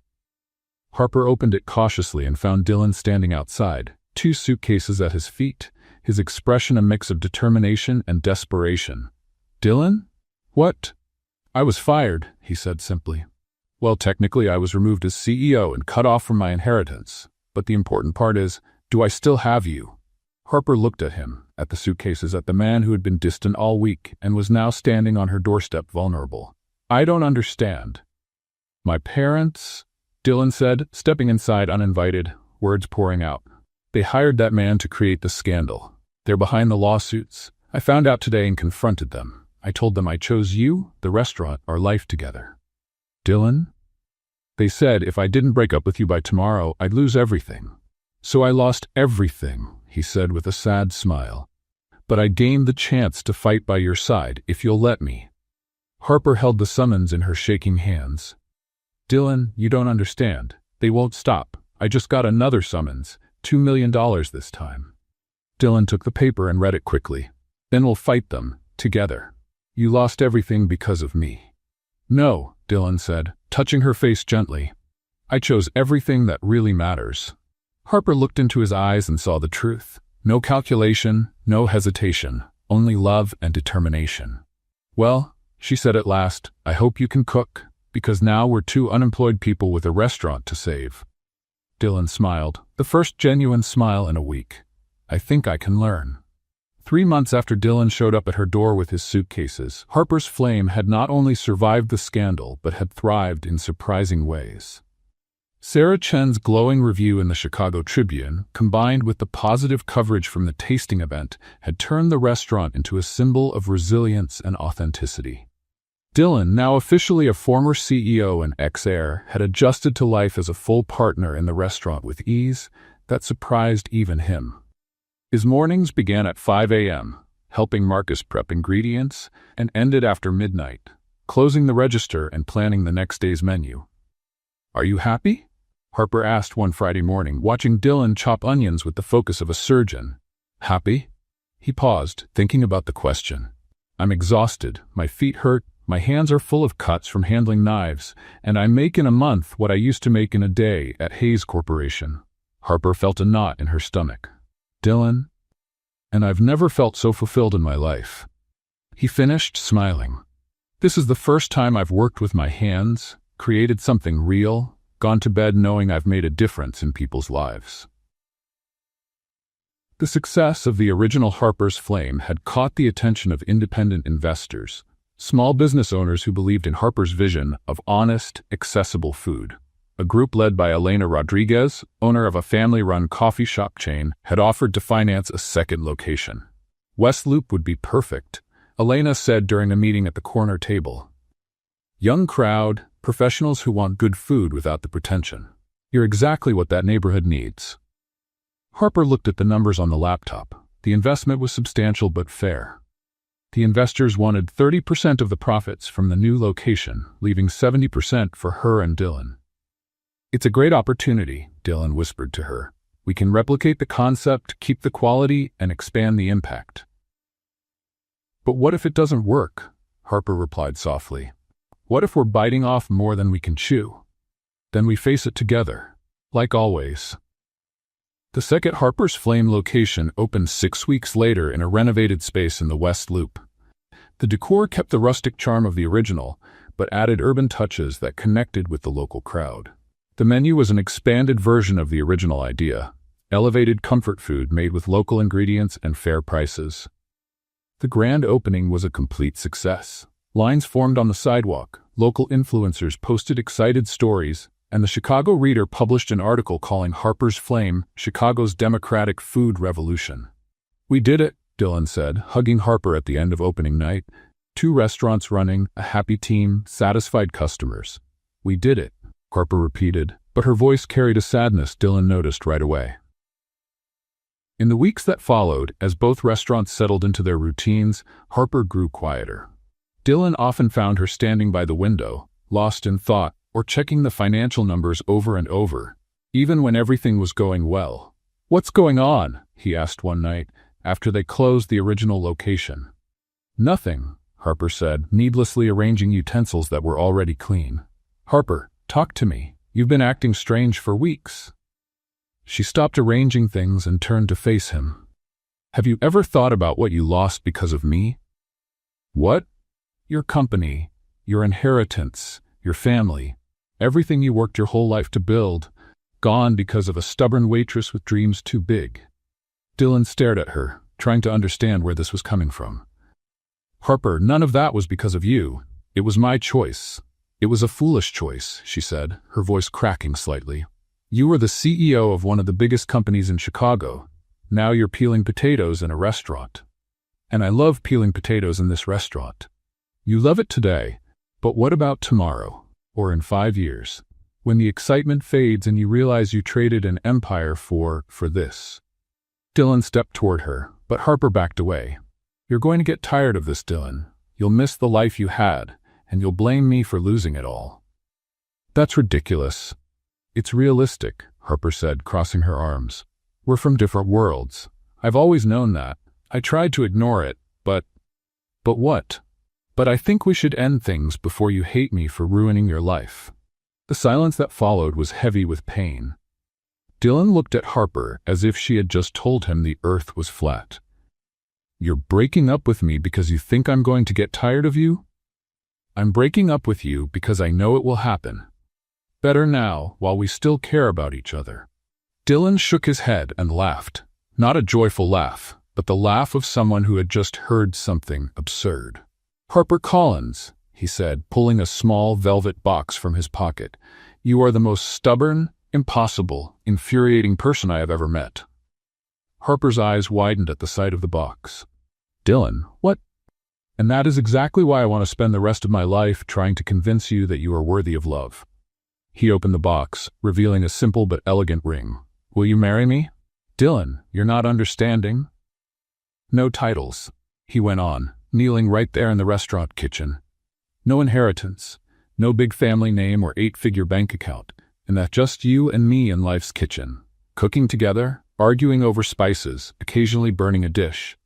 Harper opened it cautiously and found Dylan standing outside, 2 suitcases at his feet, his expression a mix of determination and desperation. "Dylan? What?" "I was fired," he said simply. "Well, technically I was removed as CEO and cut off from my inheritance. But the important part is, do I still have you?" Harper looked at him, at the suitcases, at the man who had been distant all week and was now standing on her doorstep vulnerable. "I don't understand." "My parents," Dylan said, stepping inside uninvited, words pouring out. "They hired that man to create the scandal. They're behind the lawsuits. I found out today and confronted them. I told them I chose you, the restaurant, our life together." "Dylan?" "They said if I didn't break up with you by tomorrow, I'd lose everything. So I lost everything," he said with a sad smile. "But I gained the chance to fight by your side, if you'll let me." Harper held the summons in her shaking hands. "Dylan, you don't understand. They won't stop. I just got another summons, $2 million this time." Dylan took the paper and read it quickly. "Then we'll fight them, together. You lost everything because of me." "No," Dylan said, touching her face gently. "I chose everything that really matters." Harper looked into his eyes and saw the truth. No calculation, no hesitation, only love and determination. "Well," she said at last, "I hope you can cook, because now we're two unemployed people with a restaurant to save." Dylan smiled, the first genuine smile in a week. "I think I can learn." 3 months after Dylan showed up at her door with his suitcases, Harper's Flame had not only survived the scandal but had thrived in surprising ways. Sarah Chen's glowing review in the Chicago Tribune, combined with the positive coverage from the tasting event, had turned the restaurant into a symbol of resilience and authenticity. Dylan, now officially a former CEO and ex-heir, had adjusted to life as a full partner in the restaurant with ease that surprised even him. His mornings began at 5 a.m., helping Marcus prep ingredients, and ended after midnight, closing the register and planning the next day's menu. "Are you happy?" Harper asked one Friday morning, watching Dylan chop onions with the focus of a surgeon. "Happy?" He paused, thinking about the question. "I'm exhausted, my feet hurt, my hands are full of cuts from handling knives, and I make in a month what I used to make in a day at Hayes Corporation." Harper felt a knot in her stomach. "Dylan? And I've never felt so fulfilled in my life." He finished, smiling. "This is the first time I've worked with my hands, created something real, gone to bed knowing I've made a difference in people's lives." The success of the original Harper's Flame had caught the attention of independent investors, small business owners who believed in Harper's vision of honest, accessible food. A group led by Elena Rodriguez, owner of a family-run coffee shop chain, had offered to finance a second location. West Loop would be perfect, Elena said during a meeting at the corner table. "Young crowd, professionals who want good food without the pretension. You're exactly what that neighborhood needs." Harper looked at the numbers on the laptop. The investment was substantial but fair. The investors wanted 30% of the profits from the new location, leaving 70% for her and Dylan. "It's a great opportunity," Dylan whispered to her. "We can replicate the concept, keep the quality, and expand the impact." "But what if it doesn't work?" Harper replied softly. "What if we're biting off more than we can chew? Then we face it together, like always." The second Harper's Flame location opened 6 weeks later in a renovated space in the West Loop. The decor kept the rustic charm of the original, but added urban touches that connected with the local crowd. The menu was an expanded version of the original idea, elevated comfort food made with local ingredients and fair prices. The grand opening was a complete success. Lines formed on the sidewalk, local influencers posted excited stories, and the Chicago Reader published an article calling Harper's Flame Chicago's Democratic Food Revolution. "We did it," Dylan said, hugging Harper at the end of opening night. 2 restaurants running, a happy team, satisfied customers. "We did it," Harper repeated, but her voice carried a sadness Dylan noticed right away. In the weeks that followed, as both restaurants settled into their routines, Harper grew quieter. Dylan often found her standing by the window, lost in thought, or checking the financial numbers over and over, even when everything was going well. "What's going on?" he asked one night, after they closed the original location. "Nothing," Harper said, needlessly arranging utensils that were already clean. "Harper, talk to me. You've been acting strange for weeks." She stopped arranging things and turned to face him. "Have you ever thought about what you lost because of me?" "What?" "Your company, your inheritance, your family, everything you worked your whole life to build, gone because of a stubborn waitress with dreams too big." Dylan stared at her, trying to understand where this was coming from. Harper, none of that was because of you. It was my choice. It was a foolish choice, she said, her voice cracking slightly. You were the CEO of one of the biggest companies in Chicago. Now you're peeling potatoes in a restaurant. And I love peeling potatoes in this restaurant. You love it today, but what about tomorrow, or in 5 years, when the excitement fades and you realize you traded an empire for this? Dylan stepped toward her, but Harper backed away. You're going to get tired of this, Dylan. You'll miss the life you had, and you'll blame me for losing it all. That's ridiculous. It's realistic, Harper said, crossing her arms. We're from different worlds. I've always known that. I tried to ignore it, but what? But I think we should end things before you hate me for ruining your life. The silence that followed was heavy with pain. Dylan looked at Harper as if she had just told him the earth was flat. You're breaking up with me because you think I'm going to get tired of you? I'm breaking up with you because I know it will happen. Better now, while we still care about each other. Dylan shook his head and laughed. Not a joyful laugh, but the laugh of someone who had just heard something absurd. Harper Collins, he said, pulling a small velvet box from his pocket. You are the most stubborn, impossible, infuriating person I have ever met. Harper's eyes widened at the sight of the box. Dylan, what? And that is exactly why I want to spend the rest of my life trying to convince you that you are worthy of love. He opened the box, revealing a simple but elegant ring. Will you marry me? Dylan, you're not understanding. No titles, he went on, kneeling right there in the restaurant kitchen. No inheritance, no big family name or 8-figure bank account, and that just you and me in life's kitchen, cooking together, arguing over spices, occasionally burning a dish.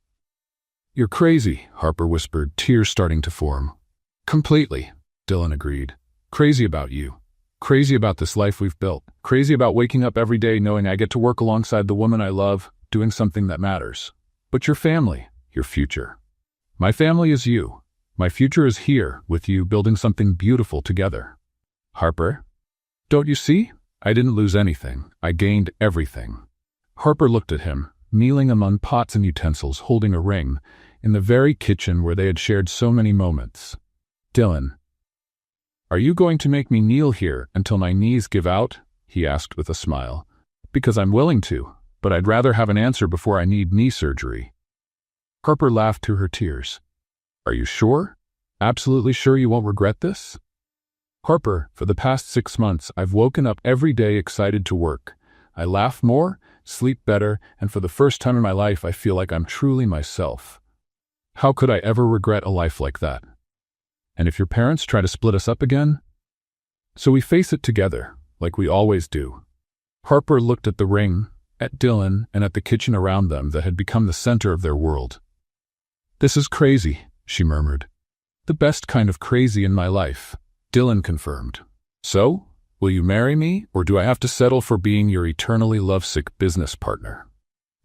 You're crazy, Harper whispered, tears starting to form. Completely, Dylan agreed. Crazy about you. Crazy about this life we've built. Crazy about waking up every day knowing I get to work alongside the woman I love, doing something that matters. But your family, your future. My family is you. My future is here, with you, building something beautiful together. Harper? Don't you see? I didn't lose anything. I gained everything. Harper looked at him, kneeling among pots and utensils, holding a ring, in the very kitchen where they had shared so many moments. Dylan, are you going to make me kneel here until my knees give out? He asked with a smile. Because I'm willing to, but I'd rather have an answer before I need knee surgery. Harper laughed through her tears. Are you sure? Absolutely sure you won't regret this? Harper, for the past 6 months, I've woken up every day excited to work. I laugh more, sleep better, and for the first time in my life I feel like I'm truly myself. How could I ever regret a life like that? And if your parents try to split us up again? So we face it together, like we always do. Harper looked at the ring, at Dylan, and at the kitchen around them that had become the center of their world. This is crazy, she murmured. The best kind of crazy in my life, Dylan confirmed. So, will you marry me, or do I have to settle for being your eternally lovesick business partner?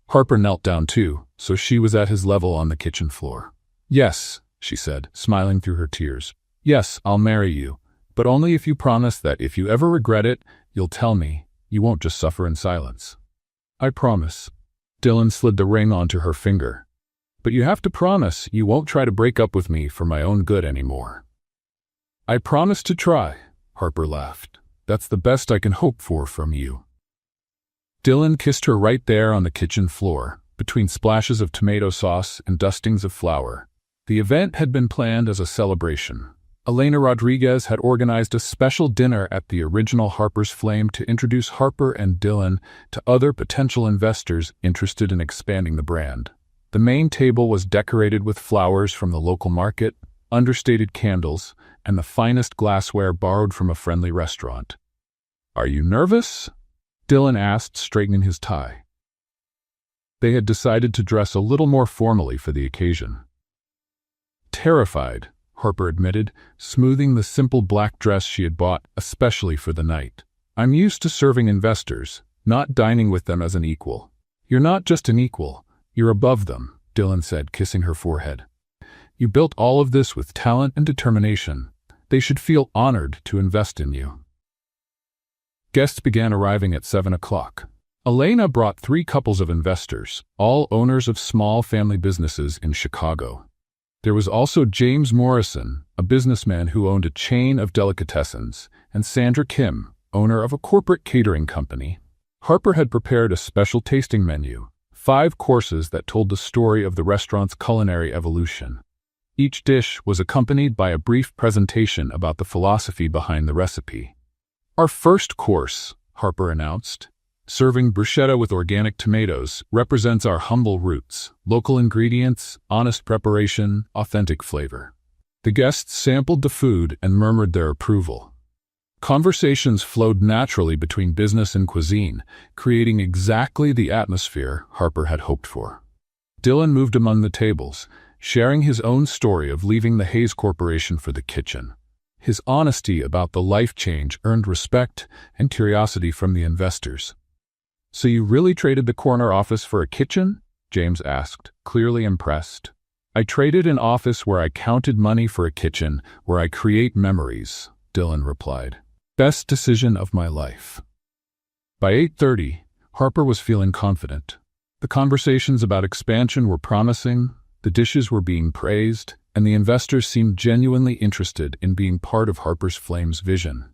Harper knelt down too, so she was at his level on the kitchen floor. Yes, she said, smiling through her tears. Yes, I'll marry you, but only if you promise that if you ever regret it, you'll tell me. You won't just suffer in silence. I promise. Dylan slid the ring onto her finger. But you have to promise you won't try to break up with me for my own good anymore. I promise to try, Harper laughed. That's the best I can hope for from you. Dylan kissed her right there on the kitchen floor, between splashes of tomato sauce and dustings of flour. The event had been planned as a celebration. Elena Rodriguez had organized a special dinner at the original Harper's Flame to introduce Harper and Dylan to other potential investors interested in expanding the brand. The main table was decorated with flowers from the local market, understated candles, and the finest glassware borrowed from a friendly restaurant. Are you nervous? Dylan asked, straightening his tie. They had decided to dress a little more formally for the occasion. Terrified, Harper admitted, smoothing the simple black dress she had bought especially for the night. I'm used to serving investors, not dining with them as an equal. You're not just an equal, you're above them, Dylan said, kissing her forehead. You built all of this with talent and determination. They should feel honored to invest in you. Guests began arriving at 7 o'clock. Elena brought 3 couples of investors, all owners of small family businesses in Chicago. There was also James Morrison, a businessman who owned a chain of delicatessens, and Sandra Kim, owner of a corporate catering company. Harper had prepared a special tasting menu, 5 courses that told the story of the restaurant's culinary evolution. Each dish was accompanied by a brief presentation about the philosophy behind the recipe. "Our first course," Harper announced, "serving bruschetta with organic tomatoes, represents our humble roots, local ingredients, honest preparation, authentic flavor." The guests sampled the food and murmured their approval. Conversations flowed naturally between business and cuisine, creating exactly the atmosphere Harper had hoped for. Dylan moved among the tables, sharing his own story of leaving the Hayes Corporation for the kitchen. His honesty about the life change earned respect and curiosity from the investors. "So you really traded the corner office for a kitchen?" James asked, clearly impressed. "I traded an office where I counted money for a kitchen where I create memories," Dylan replied. "Best decision of my life." By 8:30, Harper was feeling confident. The conversations about expansion were promising, the dishes were being praised, and the investors seemed genuinely interested in being part of Harper's Flames vision.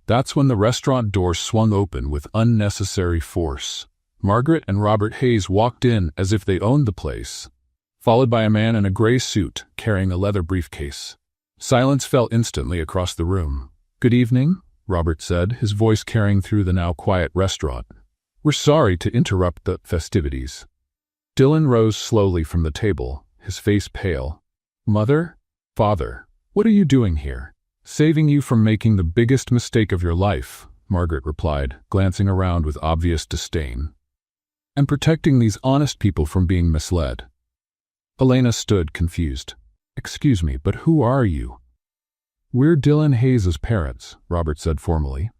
That's when the restaurant door swung open with unnecessary force. Margaret and Robert Hayes walked in as if they owned the place, followed by a man in a gray suit carrying a leather briefcase. Silence fell instantly across the room. "Good evening," Robert said, his voice carrying through the now quiet restaurant. "We're sorry to interrupt the festivities." Dylan rose slowly from the table, his face pale. "Mother? Father, what are you doing here?" "Saving you from making the biggest mistake of your life," Margaret replied, glancing around with obvious disdain. "And protecting these honest people from being misled." Elena stood confused. "Excuse me, but who are you?" "We're Dylan Hayes' parents," Robert said formally.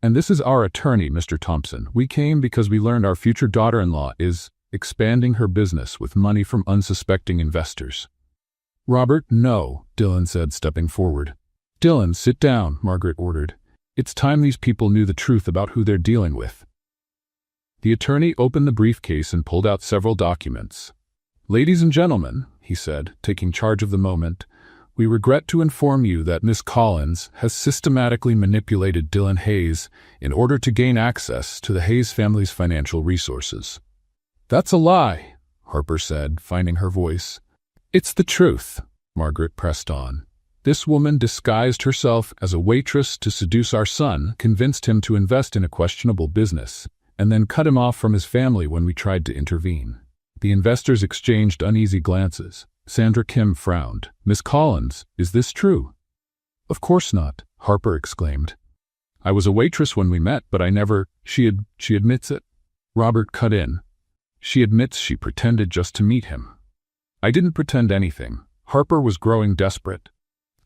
"And this is our attorney, Mr. Thompson. We came because we learned our future daughter-in-law is expanding her business with money from unsuspecting investors." "Robert, no," Dylan said, stepping forward. "Dylan, sit down," Margaret ordered. "It's time these people knew the truth about who they're dealing with." The attorney opened the briefcase and pulled out several documents. "Ladies and gentlemen," he said, taking charge of the moment, "we regret to inform you that Miss Collins has systematically manipulated Dylan Hayes in order to gain access to the Hayes family's financial resources." "That's a lie," Harper said, finding her voice. "It's the truth," Margaret pressed on. "This woman disguised herself as a waitress to seduce our son, convinced him to invest in a questionable business, and then cut him off from his family when we tried to intervene." The investors exchanged uneasy glances. Sandra Kim frowned. "Miss Collins, is this true?" "Of course not," Harper exclaimed. "I was a waitress when we met, but I never— She admits it." Robert cut in. "She admits she pretended just to meet him." "I didn't pretend anything." Harper was growing desperate.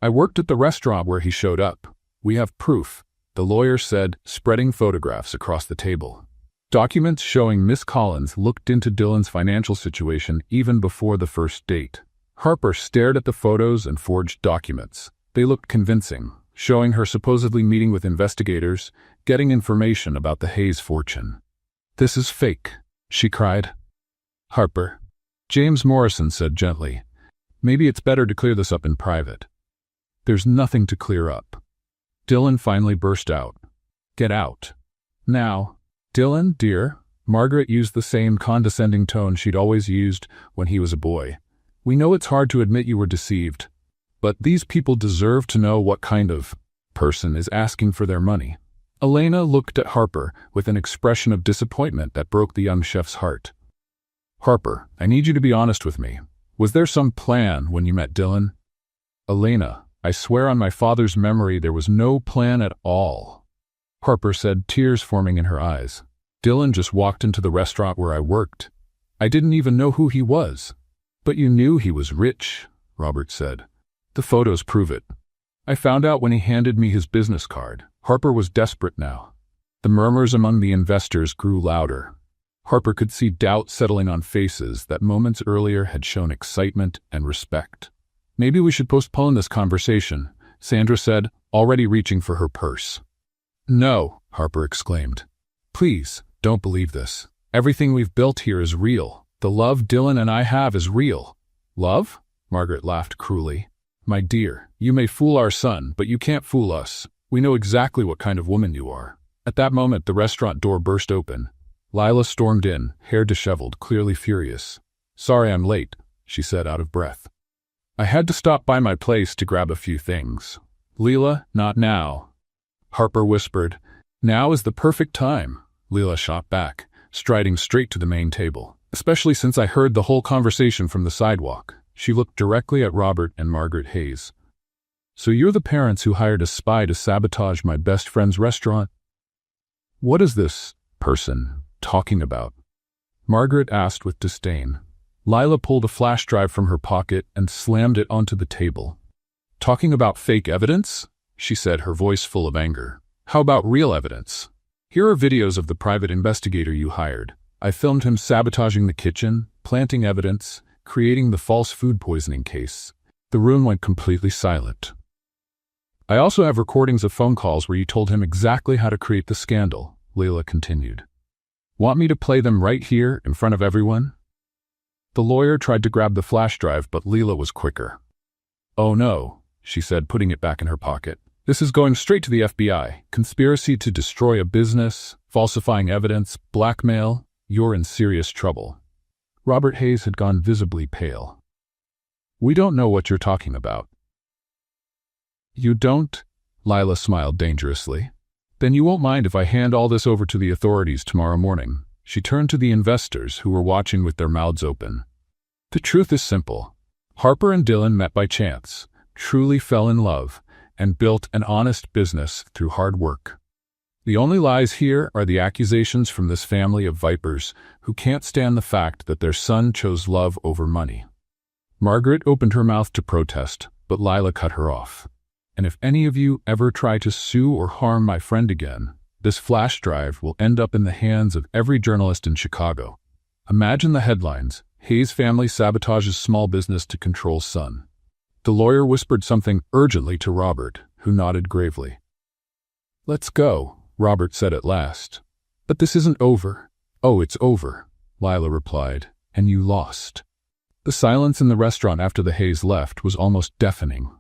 "I worked at the restaurant where he showed up. We have proof," the lawyer said, spreading photographs across the table. Documents showing Miss Collins looked into Dylan's financial situation even before the first date. Harper stared at the photos and forged documents. They looked convincing, showing her supposedly meeting with investigators, getting information about the Hayes fortune. "This is fake," she cried. "Harper," James Morrison said gently, "maybe it's better to clear this up in private." "There's nothing to clear up." Dylan finally burst out. "Get out. Now." "Dylan, dear," Margaret used the same condescending tone she'd always used when he was a boy. "We know it's hard to admit you were deceived, but these people deserve to know what kind of person is asking for their money." Elena looked at Harper with an expression of disappointment that broke the young chef's heart. "Harper, I need you to be honest with me. Was there some plan when you met Dylan?" "Elena, I swear on my father's memory there was no plan at all," Harper said, tears forming in her eyes. "Dylan just walked into the restaurant where I worked. I didn't even know who he was." "But you knew he was rich," Robert said. "The photos prove it. I found out when he handed me his business card." Harper was desperate now. The murmurs among the investors grew louder. Harper could see doubt settling on faces that moments earlier had shown excitement and respect. "Maybe we should postpone this conversation," Sandra said, already reaching for her purse. "No," Harper exclaimed. "Please, don't believe this. Everything we've built here is real. The love Dylan and I have is real. Love? Margaret laughed cruelly. My dear, you may fool our son, but you can't fool us. We know exactly what kind of woman you are. At that moment, the restaurant door burst open. Lila stormed in, hair disheveled, clearly furious. Sorry I'm late, she said out of breath. I had to stop by my place to grab a few things. Leela, not now. Harper whispered. Now is the perfect time. Leela shot back, striding straight to the main table, especially since I heard the whole conversation from the sidewalk. She looked directly at Robert and Margaret Hayes. So you're the parents who hired a spy to sabotage my best friend's restaurant? What is this person talking about? Margaret asked with disdain. Lila pulled a flash drive from her pocket and slammed it onto the table. Talking about fake evidence? She said, her voice full of anger. How about real evidence? Here are videos of the private investigator you hired. I filmed him sabotaging the kitchen, planting evidence, creating the false food poisoning case. The room went completely silent. I also have recordings of phone calls where you told him exactly how to create the scandal, Leila continued. Want me to play them right here in front of everyone? The lawyer tried to grab the flash drive, but Leila was quicker. Oh no, she said, putting it back in her pocket. This is going straight to the FBI. Conspiracy to destroy a business, falsifying evidence, blackmail. You're in serious trouble. Robert Hayes had gone visibly pale. We don't know what you're talking about. You don't? Lila smiled dangerously. Then you won't mind if I hand all this over to the authorities tomorrow morning. She turned to the investors who were watching with their mouths open. The truth is simple. Harper and Dylan met by chance, truly fell in love, and built an honest business through hard work. The only lies here are the accusations from this family of vipers who can't stand the fact that their son chose love over money. Margaret opened her mouth to protest, but Lila cut her off. And if any of you ever try to sue or harm my friend again, this flash drive will end up in the hands of every journalist in Chicago. Imagine the headlines. Hayes family sabotages small business to control son. The lawyer whispered something urgently to Robert, who nodded gravely. Let's go, Robert said at last. But this isn't over. Oh, it's over, Lila replied, and you lost. The silence in the restaurant after the Hayes left was almost deafening.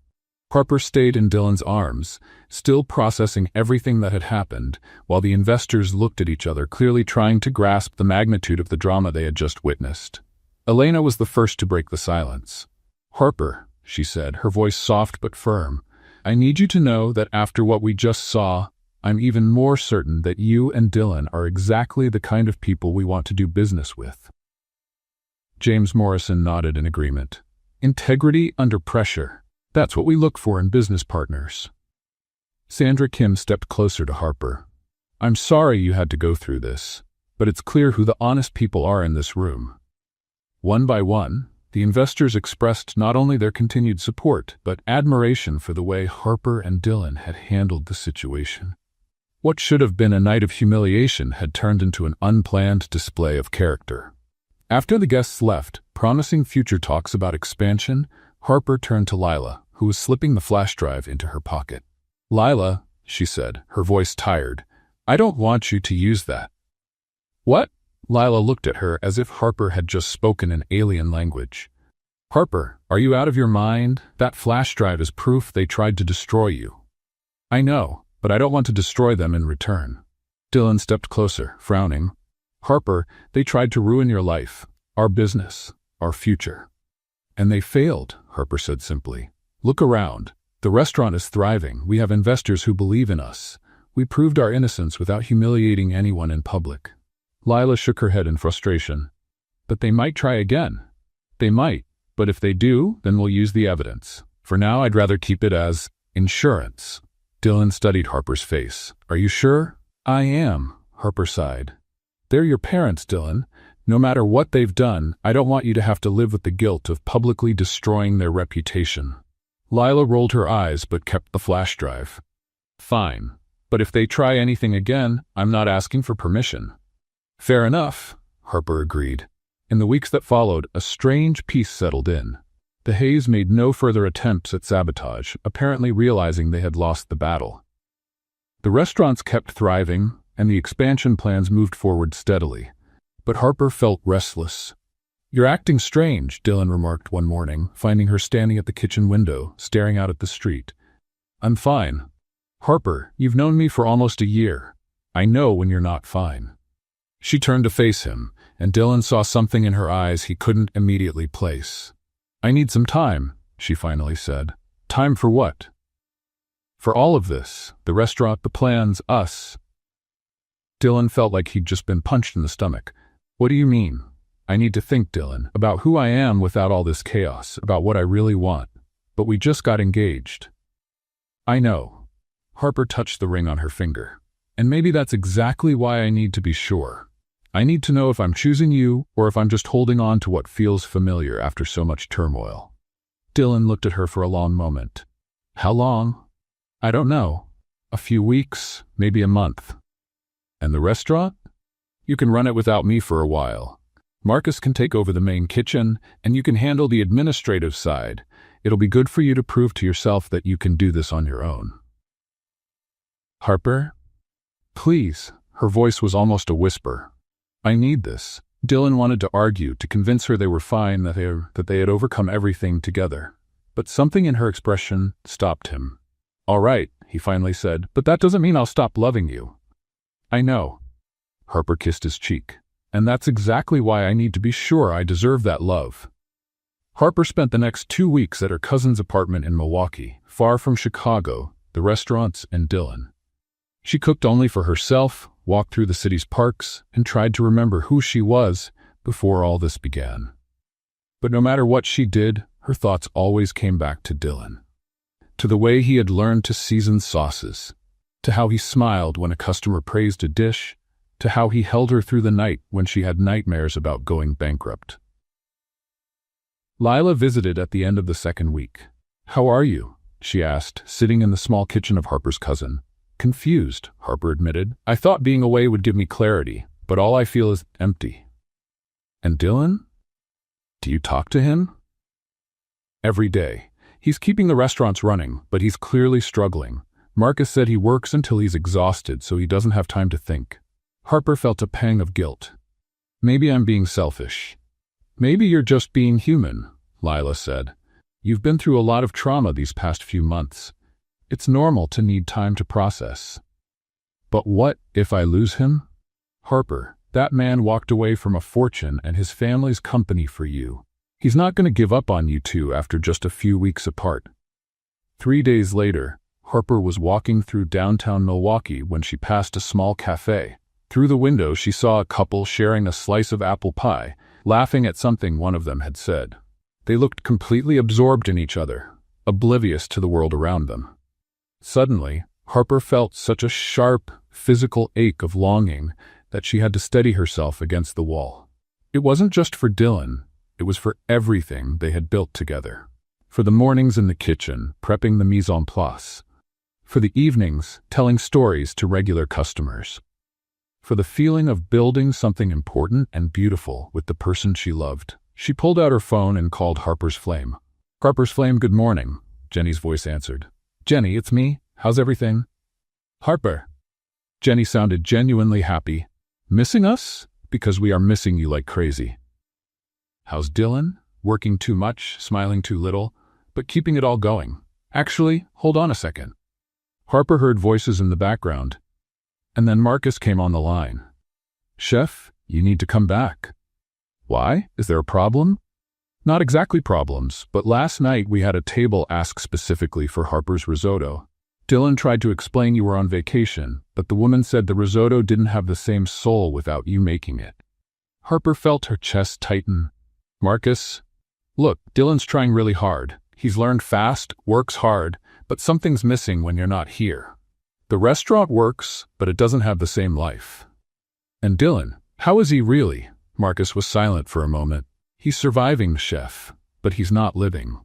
Harper stayed in Dylan's arms, still processing everything that had happened, while the investors looked at each other, clearly trying to grasp the magnitude of the drama they had just witnessed. Elena was the first to break the silence. Harper, she said, her voice soft but firm, I need you to know that after what we just saw, I'm even more certain that you and Dylan are exactly the kind of people we want to do business with. James Morrison nodded in agreement. Integrity under pressure. That's what we look for in business partners. Sandra Kim stepped closer to Harper. I'm sorry you had to go through this, but it's clear who the honest people are in this room. One by one, the investors expressed not only their continued support, but admiration for the way Harper and Dylan had handled the situation. What should have been a night of humiliation had turned into an unplanned display of character. After the guests left, promising future talks about expansion, Harper turned to Lila, who was slipping the flash drive into her pocket. Lila, she said, her voice tired, I don't want you to use that. What? Lila looked at her as if Harper had just spoken an alien language. Harper, are you out of your mind? That flash drive is proof they tried to destroy you. I know, but I don't want to destroy them in return. Dylan stepped closer, frowning. Harper, they tried to ruin your life, our business, our future. And they failed, Harper said simply. Look around. The restaurant is thriving. We have investors who believe in us. We proved our innocence without humiliating anyone in public. Lila shook her head in frustration. But they might try again. They might, but if they do, then we'll use the evidence. For now, I'd rather keep it as insurance. Dylan studied Harper's face. Are you sure? I am, Harper sighed. They're your parents, Dylan. No matter what they've done, I don't want you to have to live with the guilt of publicly destroying their reputation. Lila rolled her eyes but kept the flash drive. Fine, but if they try anything again, I'm not asking for permission. Fair enough, Harper agreed. In the weeks that followed, a strange peace settled in. The Hayes made no further attempts at sabotage, apparently realizing they had lost the battle. The restaurants kept thriving, and the expansion plans moved forward steadily. But Harper felt restless. "You're acting strange," Dylan remarked one morning, finding her standing at the kitchen window, staring out at the street. "I'm fine." "Harper, you've known me for almost a year. I know when you're not fine." She turned to face him, and Dylan saw something in her eyes he couldn't immediately place. "I need some time," she finally said. "Time for what?" "For all of this. The restaurant, the plans, us." Dylan felt like he'd just been punched in the stomach. "What do you mean?" "I need to think, Dylan, about who I am without all this chaos, about what I really want. But we just got engaged." "I know." Harper touched the ring on her finger. "And maybe that's exactly why I need to be sure. I need to know if I'm choosing you or if I'm just holding on to what feels familiar after so much turmoil." Dylan looked at her for a long moment. "How long?" "I don't know. A few weeks, maybe a month." "And the restaurant?" "You can run it without me for a while. Marcus can take over the main kitchen, and you can handle the administrative side. It'll be good for you to prove to yourself that you can do this on your own." "Harper? Please." Her voice was almost a whisper. "I need this." Dylan wanted to argue, to convince her they were fine, that they had overcome everything together. But something in her expression stopped him. "All right," he finally said, "but that doesn't mean I'll stop loving you." "I know." Harper kissed his cheek. "And that's exactly why I need to be sure I deserve that love." Harper spent the next 2 weeks at her cousin's apartment in Milwaukee, far from Chicago, the restaurants, and Dylan. She cooked only for herself, walked through the city's parks, and tried to remember who she was before all this began. But no matter what she did, her thoughts always came back to Dylan. To the way he had learned to season sauces, to how he smiled when a customer praised a dish, to how he held her through the night when she had nightmares about going bankrupt. Lila visited at the end of the second week. "How are you?" she asked, sitting in the small kitchen of Harper's cousin. "Confused," Harper admitted. "I thought being away would give me clarity, but all I feel is empty." "And Dylan? Do you talk to him?" "Every day. He's keeping the restaurants running, but he's clearly struggling. Marcus said he works until he's exhausted so he doesn't have time to think." Harper felt a pang of guilt. "Maybe I'm being selfish." "Maybe you're just being human," Lila said. "You've been through a lot of trauma these past few months. It's normal to need time to process." "But what if I lose him?" "Harper, that man walked away from a fortune and his family's company for you. He's not going to give up on you two after just a few weeks apart." 3 days later, Harper was walking through downtown Milwaukee when she passed a small cafe. Through the window, she saw a couple sharing a slice of apple pie, laughing at something one of them had said. They looked completely absorbed in each other, oblivious to the world around them. Suddenly, Harper felt such a sharp, physical ache of longing that she had to steady herself against the wall. It wasn't just for Dylan, it was for everything they had built together. For the mornings in the kitchen, prepping the mise en place. For the evenings, telling stories to regular customers. For the feeling of building something important and beautiful with the person she loved. She pulled out her phone and called Harper's Flame. "Harper's Flame, good morning," Jenny's voice answered. "Jenny, it's me. How's everything?" "Harper." Jenny sounded genuinely happy. "Missing us? Because we are missing you like crazy." "How's Dylan? Working too much, smiling too little, but keeping it all going. Actually, hold on a second." Harper heard voices in the background. And then Marcus came on the line. "Chef, you need to come back." "Why? Is there a problem?" "Not exactly problems, but last night we had a table ask specifically for Harper's risotto. Dylan tried to explain you were on vacation, but the woman said the risotto didn't have the same soul without you making it." Harper felt her chest tighten. "Marcus, look, Dylan's trying really hard. He's learned fast, works hard, but something's missing when you're not here. The restaurant works, but it doesn't have the same life." "And Dylan, how is he really?" Marcus was silent for a moment. "He's surviving, chef, but he's not living."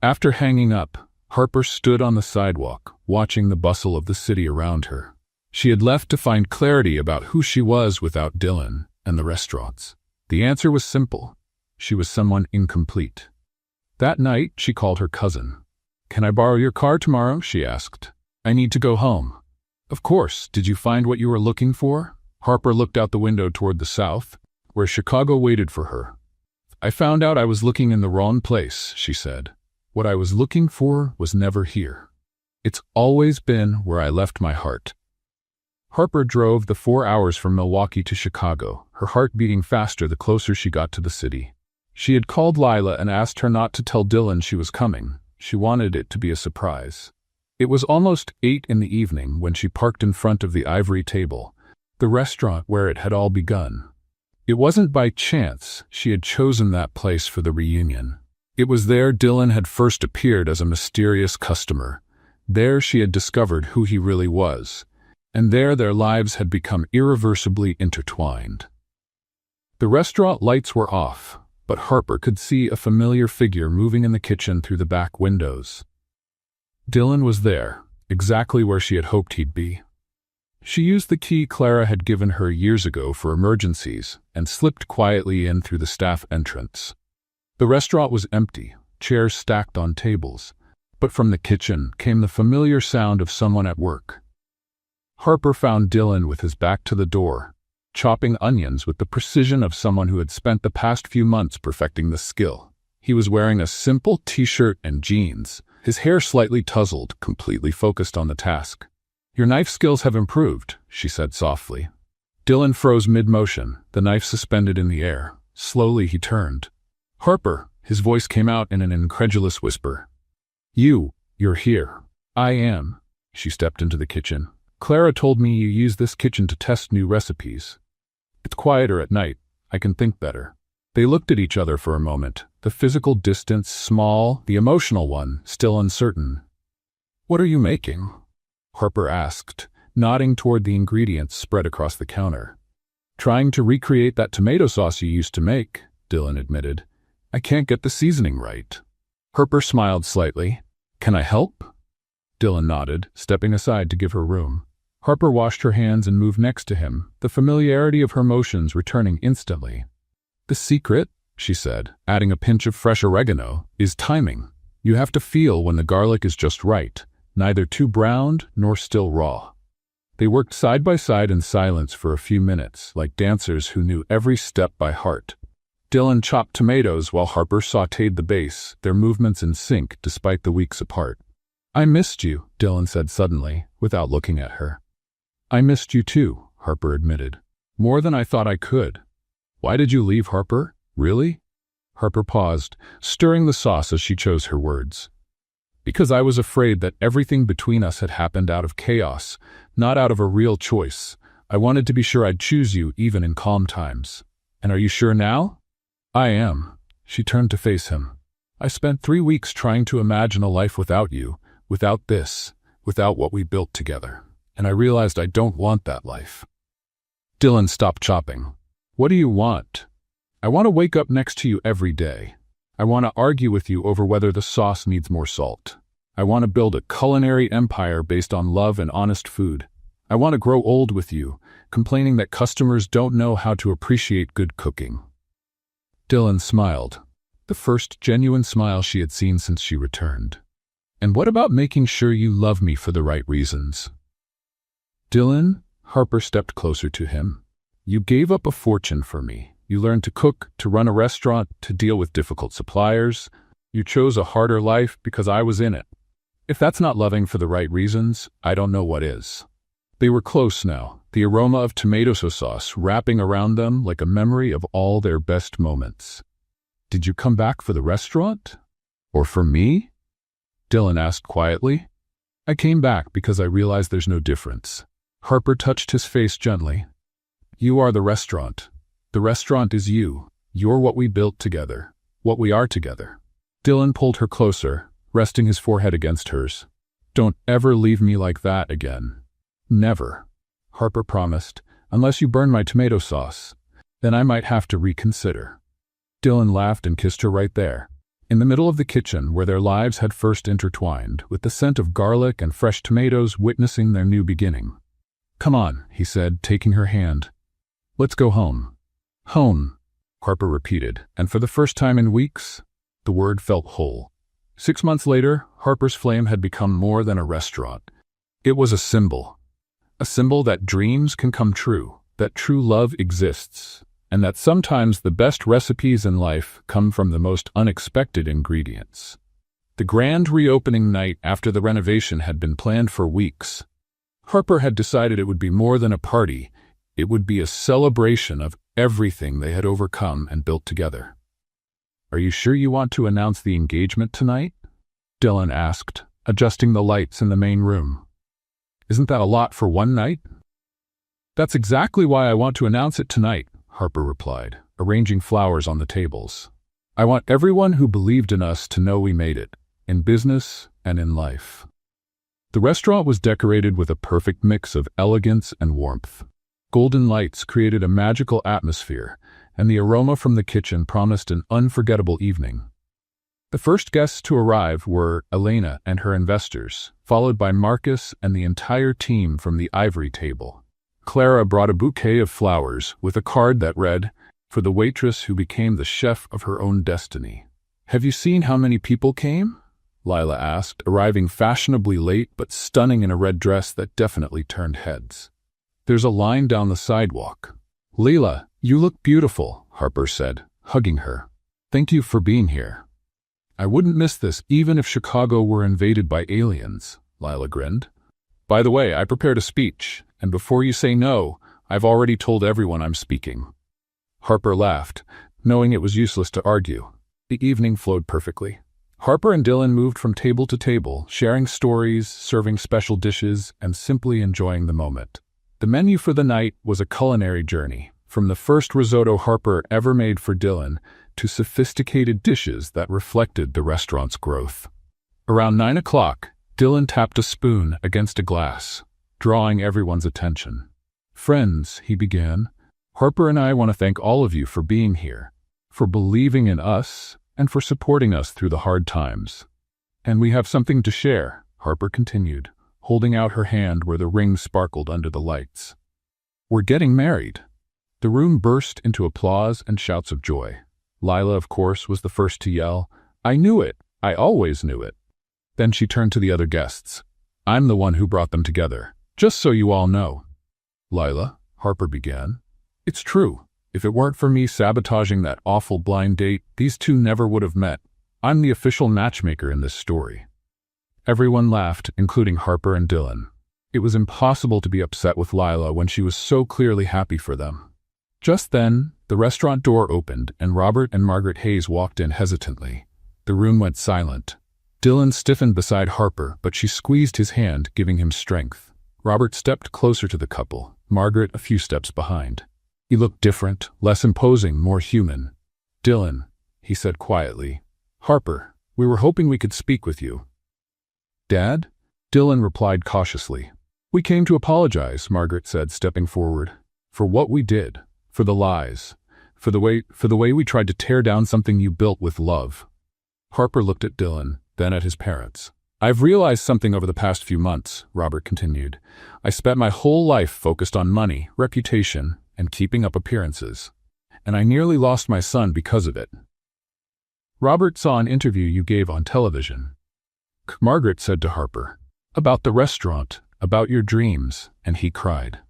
After hanging up, Harper stood on the sidewalk, watching the bustle of the city around her. She had left to find clarity about who she was without Dylan and the restaurants. The answer was simple. She was someone incomplete. That night, she called her cousin. "Can I borrow your car tomorrow?" she asked. "I need to go home." Of course. Did you find what you were looking for? Harper looked out the window toward the south, where Chicago waited for her. I found out I was looking in the wrong place, she said. What I was looking for was never here. It's always been where I left my heart. Harper drove the 4 hours from Milwaukee to Chicago, her heart beating faster the closer she got to the city. She had called Lila and asked her not to tell Dylan she was coming. She wanted it to be a surprise. It was almost 8 in the evening when she parked in front of the Ivory Table, the restaurant where it had all begun. It wasn't by chance she had chosen that place for the reunion. It was there Dylan had first appeared as a mysterious customer. There she had discovered who he really was, and there their lives had become irreversibly intertwined. The restaurant lights were off, but Harper could see a familiar figure moving in the kitchen through the back windows. Dylan was there, exactly where she had hoped he'd be. She used the key Clara had given her years ago for emergencies and slipped quietly in through the staff entrance. The restaurant was empty, chairs stacked on tables, but from the kitchen came the familiar sound of someone at work. Harper found Dylan with his back to the door, chopping onions with the precision of someone who had spent the past few months perfecting the skill. He was wearing a simple t-shirt and jeans, his hair slightly tousled, completely focused on the task. "Your knife skills have improved," she said softly. Dylan froze mid-motion, the knife suspended in the air. Slowly he turned. "Harper," his voice came out in an incredulous whisper. You're here." "I am." She stepped into the kitchen. "Clara told me you use this kitchen to test new recipes. It's quieter at night. I can think better." They looked at each other for a moment, the physical distance small, the emotional one still uncertain. "What are you making?" Harper asked, nodding toward the ingredients spread across the counter. "Trying to recreate that tomato sauce you used to make," Dylan admitted. "I can't get the seasoning right." Harper smiled slightly. "Can I help?" Dylan nodded, stepping aside to give her room. Harper washed her hands and moved next to him, the familiarity of her motions returning instantly. "The secret," she said, adding a pinch of fresh oregano, "is timing. You have to feel when the garlic is just right, neither too browned nor still raw." They worked side by side in silence for a few minutes, like dancers who knew every step by heart. Dylan chopped tomatoes while Harper sautéed the base, their movements in sync despite the weeks apart. "I missed you," Dylan said suddenly, without looking at her. "I missed you too," Harper admitted. "More than I thought I could." "Why did you leave, Harper? Really?" Harper paused, stirring the sauce as she chose her words. "Because I was afraid that everything between us had happened out of chaos, not out of a real choice. I wanted to be sure I'd choose you even in calm times. And are you sure now?" "I am." She turned to face him. "I spent 3 weeks trying to imagine a life without you, without this, without what we built together. And I realized I don't want that life." Dylan stopped chopping. "What do you want?" "I want to wake up next to you every day. I want to argue with you over whether the sauce needs more salt. I want to build a culinary empire based on love and honest food. I want to grow old with you, complaining that customers don't know how to appreciate good cooking." Dylan smiled, the first genuine smile she had seen since she returned. "And what about making sure you love me for the right reasons?" "Dylan," Harper stepped closer to him, "you gave up a fortune for me. You learned to cook, to run a restaurant, to deal with difficult suppliers. You chose a harder life because I was in it. If that's not loving for the right reasons, I don't know what is." They were close now, the aroma of tomato sauce wrapping around them like a memory of all their best moments. "Did you come back for the restaurant? Or for me?" Dylan asked quietly. "I came back because I realized there's no difference." Harper touched his face gently. "You are the restaurant. The restaurant is you. You're what we built together, what we are together." Dylan pulled her closer, resting his forehead against hers. "Don't ever leave me like that again." "Never," Harper promised, "unless you burn my tomato sauce. Then I might have to reconsider." Dylan laughed and kissed her right there, in the middle of the kitchen where their lives had first intertwined, with the scent of garlic and fresh tomatoes witnessing their new beginning. "Come on," he said, taking her hand. "Let's go home." "Home," Harper repeated, and for the first time in weeks, the word felt whole. 6 months later, Harper's Flame had become more than a restaurant. It was a symbol. a symbol that dreams can come true, that true love exists, and that sometimes the best recipes in life come from the most unexpected ingredients. The grand reopening night after the renovation had been planned for weeks. Harper had decided it would be more than a party. It would be a celebration of everything they had overcome and built together. "Are you sure you want to announce the engagement tonight?" Dylan asked, adjusting the lights in the main room. "Isn't that a lot for one night?" "That's exactly why I want to announce it tonight," Harper replied, arranging flowers on the tables. "I want everyone who believed in us to know we made it, in business and in life." The restaurant was decorated with a perfect mix of elegance and warmth. Golden lights created a magical atmosphere, and the aroma from the kitchen promised an unforgettable evening. The first guests to arrive were Elena and her investors, followed by Marcus and the entire team from the ivory table. Clara brought a bouquet of flowers with a card that read, "For the waitress who became the chef of her own destiny." "Have you seen how many people came?" Lila asked, arriving fashionably late but stunning in a red dress that definitely turned heads. "There's a line down the sidewalk." "Leila, you look beautiful," Harper said, hugging her. "Thank you for being here." "I wouldn't miss this even if Chicago were invaded by aliens," Lila grinned. "By the way, I prepared a speech, and before you say no, I've already told everyone I'm speaking." Harper laughed, knowing it was useless to argue. The evening flowed perfectly. Harper and Dylan moved from table to table, sharing stories, serving special dishes, and simply enjoying the moment. The menu for the night was a culinary journey, from the first risotto Harper ever made for Dylan to sophisticated dishes that reflected the restaurant's growth. Around 9 o'clock, Dylan tapped a spoon against a glass, drawing everyone's attention. "Friends," he began, "Harper and I want to thank all of you for being here, for believing in us, and for supporting us through the hard times. And we have something to share," Harper continued, holding out her hand where the ring sparkled under the lights. "We're getting married." The room burst into applause and shouts of joy. Lila, of course, was the first to yell, "I knew it! I always knew it!" Then she turned to the other guests. "I'm the one who brought them together, just so you all know." "Lila," Harper began, "it's true. If it weren't for me sabotaging that awful blind date, these two never would have met. I'm the official matchmaker in this story." Everyone laughed, including Harper and Dylan. It was impossible to be upset with Lila when she was so clearly happy for them. Just then, the restaurant door opened and Robert and Margaret Hayes walked in hesitantly. The room went silent. Dylan stiffened beside Harper, but she squeezed his hand, giving him strength. Robert stepped closer to the couple, Margaret a few steps behind. He looked different, less imposing, more human. "Dylan," he said quietly. "Harper, we were hoping we could speak with you." "Dad?" Dylan replied cautiously. "We came to apologize," Margaret said, stepping forward. "For what we did, for the lies, for the way we tried to tear down something you built with love." Harper looked at Dylan, then at his parents. "I've realized something over the past few months," Robert continued. "I spent my whole life focused on money, reputation, and keeping up appearances. And I nearly lost my son because of it." "Robert saw an interview you gave on television," Margaret said to Harper, "about the restaurant, about your dreams," and he cried.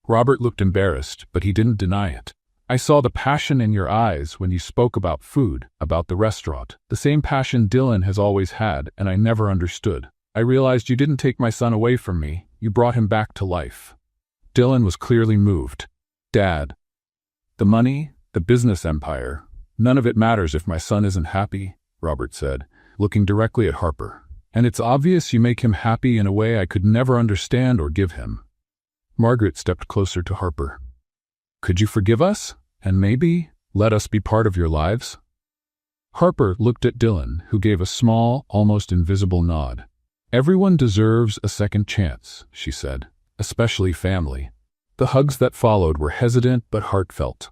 Robert looked embarrassed, but he didn't deny it. "I saw the passion in your eyes when you spoke about food, about the restaurant, the same passion Dylan has always had, and I never understood. I realized you didn't take my son away from me, you brought him back to life." Dylan was clearly moved. "Dad, the money, the business empire, none of it matters if my son isn't happy," Robert said, looking directly at Harper. "And it's obvious you make him happy in a way I could never understand or give him." Margaret stepped closer to Harper. "Could you forgive us, and maybe let us be part of your lives?" Harper looked at Dylan, who gave a small, almost invisible nod. "Everyone deserves a second chance," she said. "Especially family." The hugs that followed were hesitant but heartfelt.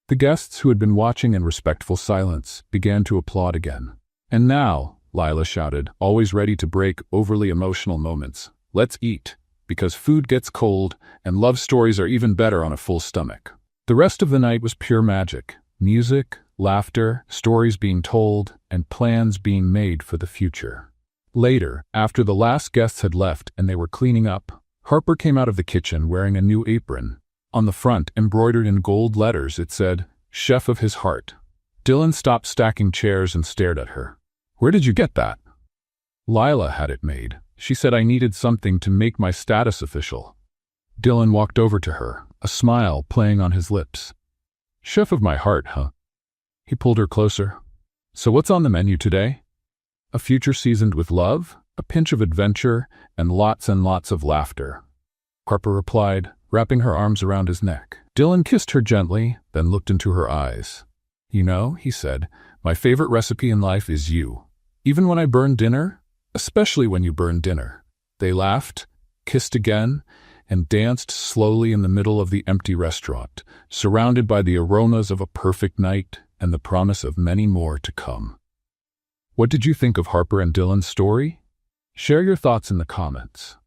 The guests, who had been watching in respectful silence, began to applaud again. "And now," Lila shouted, always ready to break overly emotional moments, "let's eat, because food gets cold and love stories are even better on a full stomach." The rest of the night was pure magic. Music, laughter, stories being told, and plans being made for the future. Later, after the last guests had left and they were cleaning up, Harper came out of the kitchen wearing a new apron. On the front, embroidered in gold letters, it said, "Chef of his heart." Dylan stopped stacking chairs and stared at her. "Where did you get that?" "Lila had it made. She said I needed something to make my status official." Dylan walked over to her, a smile playing on his lips. "Chef of my heart, huh?" He pulled her closer. "So what's on the menu today?" "A future seasoned with love, a pinch of adventure, and lots of laughter," Harper replied, wrapping her arms around his neck. Dylan kissed her gently, then looked into her eyes. "You know," he said, "my favorite recipe in life is you. Even when I burn dinner, especially when you burn dinner." They laughed, kissed again, and danced slowly in the middle of the empty restaurant, surrounded by the aromas of a perfect night and the promise of many more to come. What did you think of Harper and Dylan's story? Share your thoughts in the comments.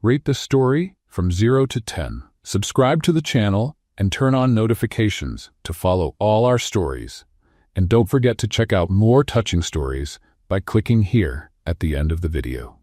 Rate this story from 0 to 10. Subscribe to the channel and turn on notifications to follow all our stories. And don't forget to check out more touching stories by clicking here at the end of the video.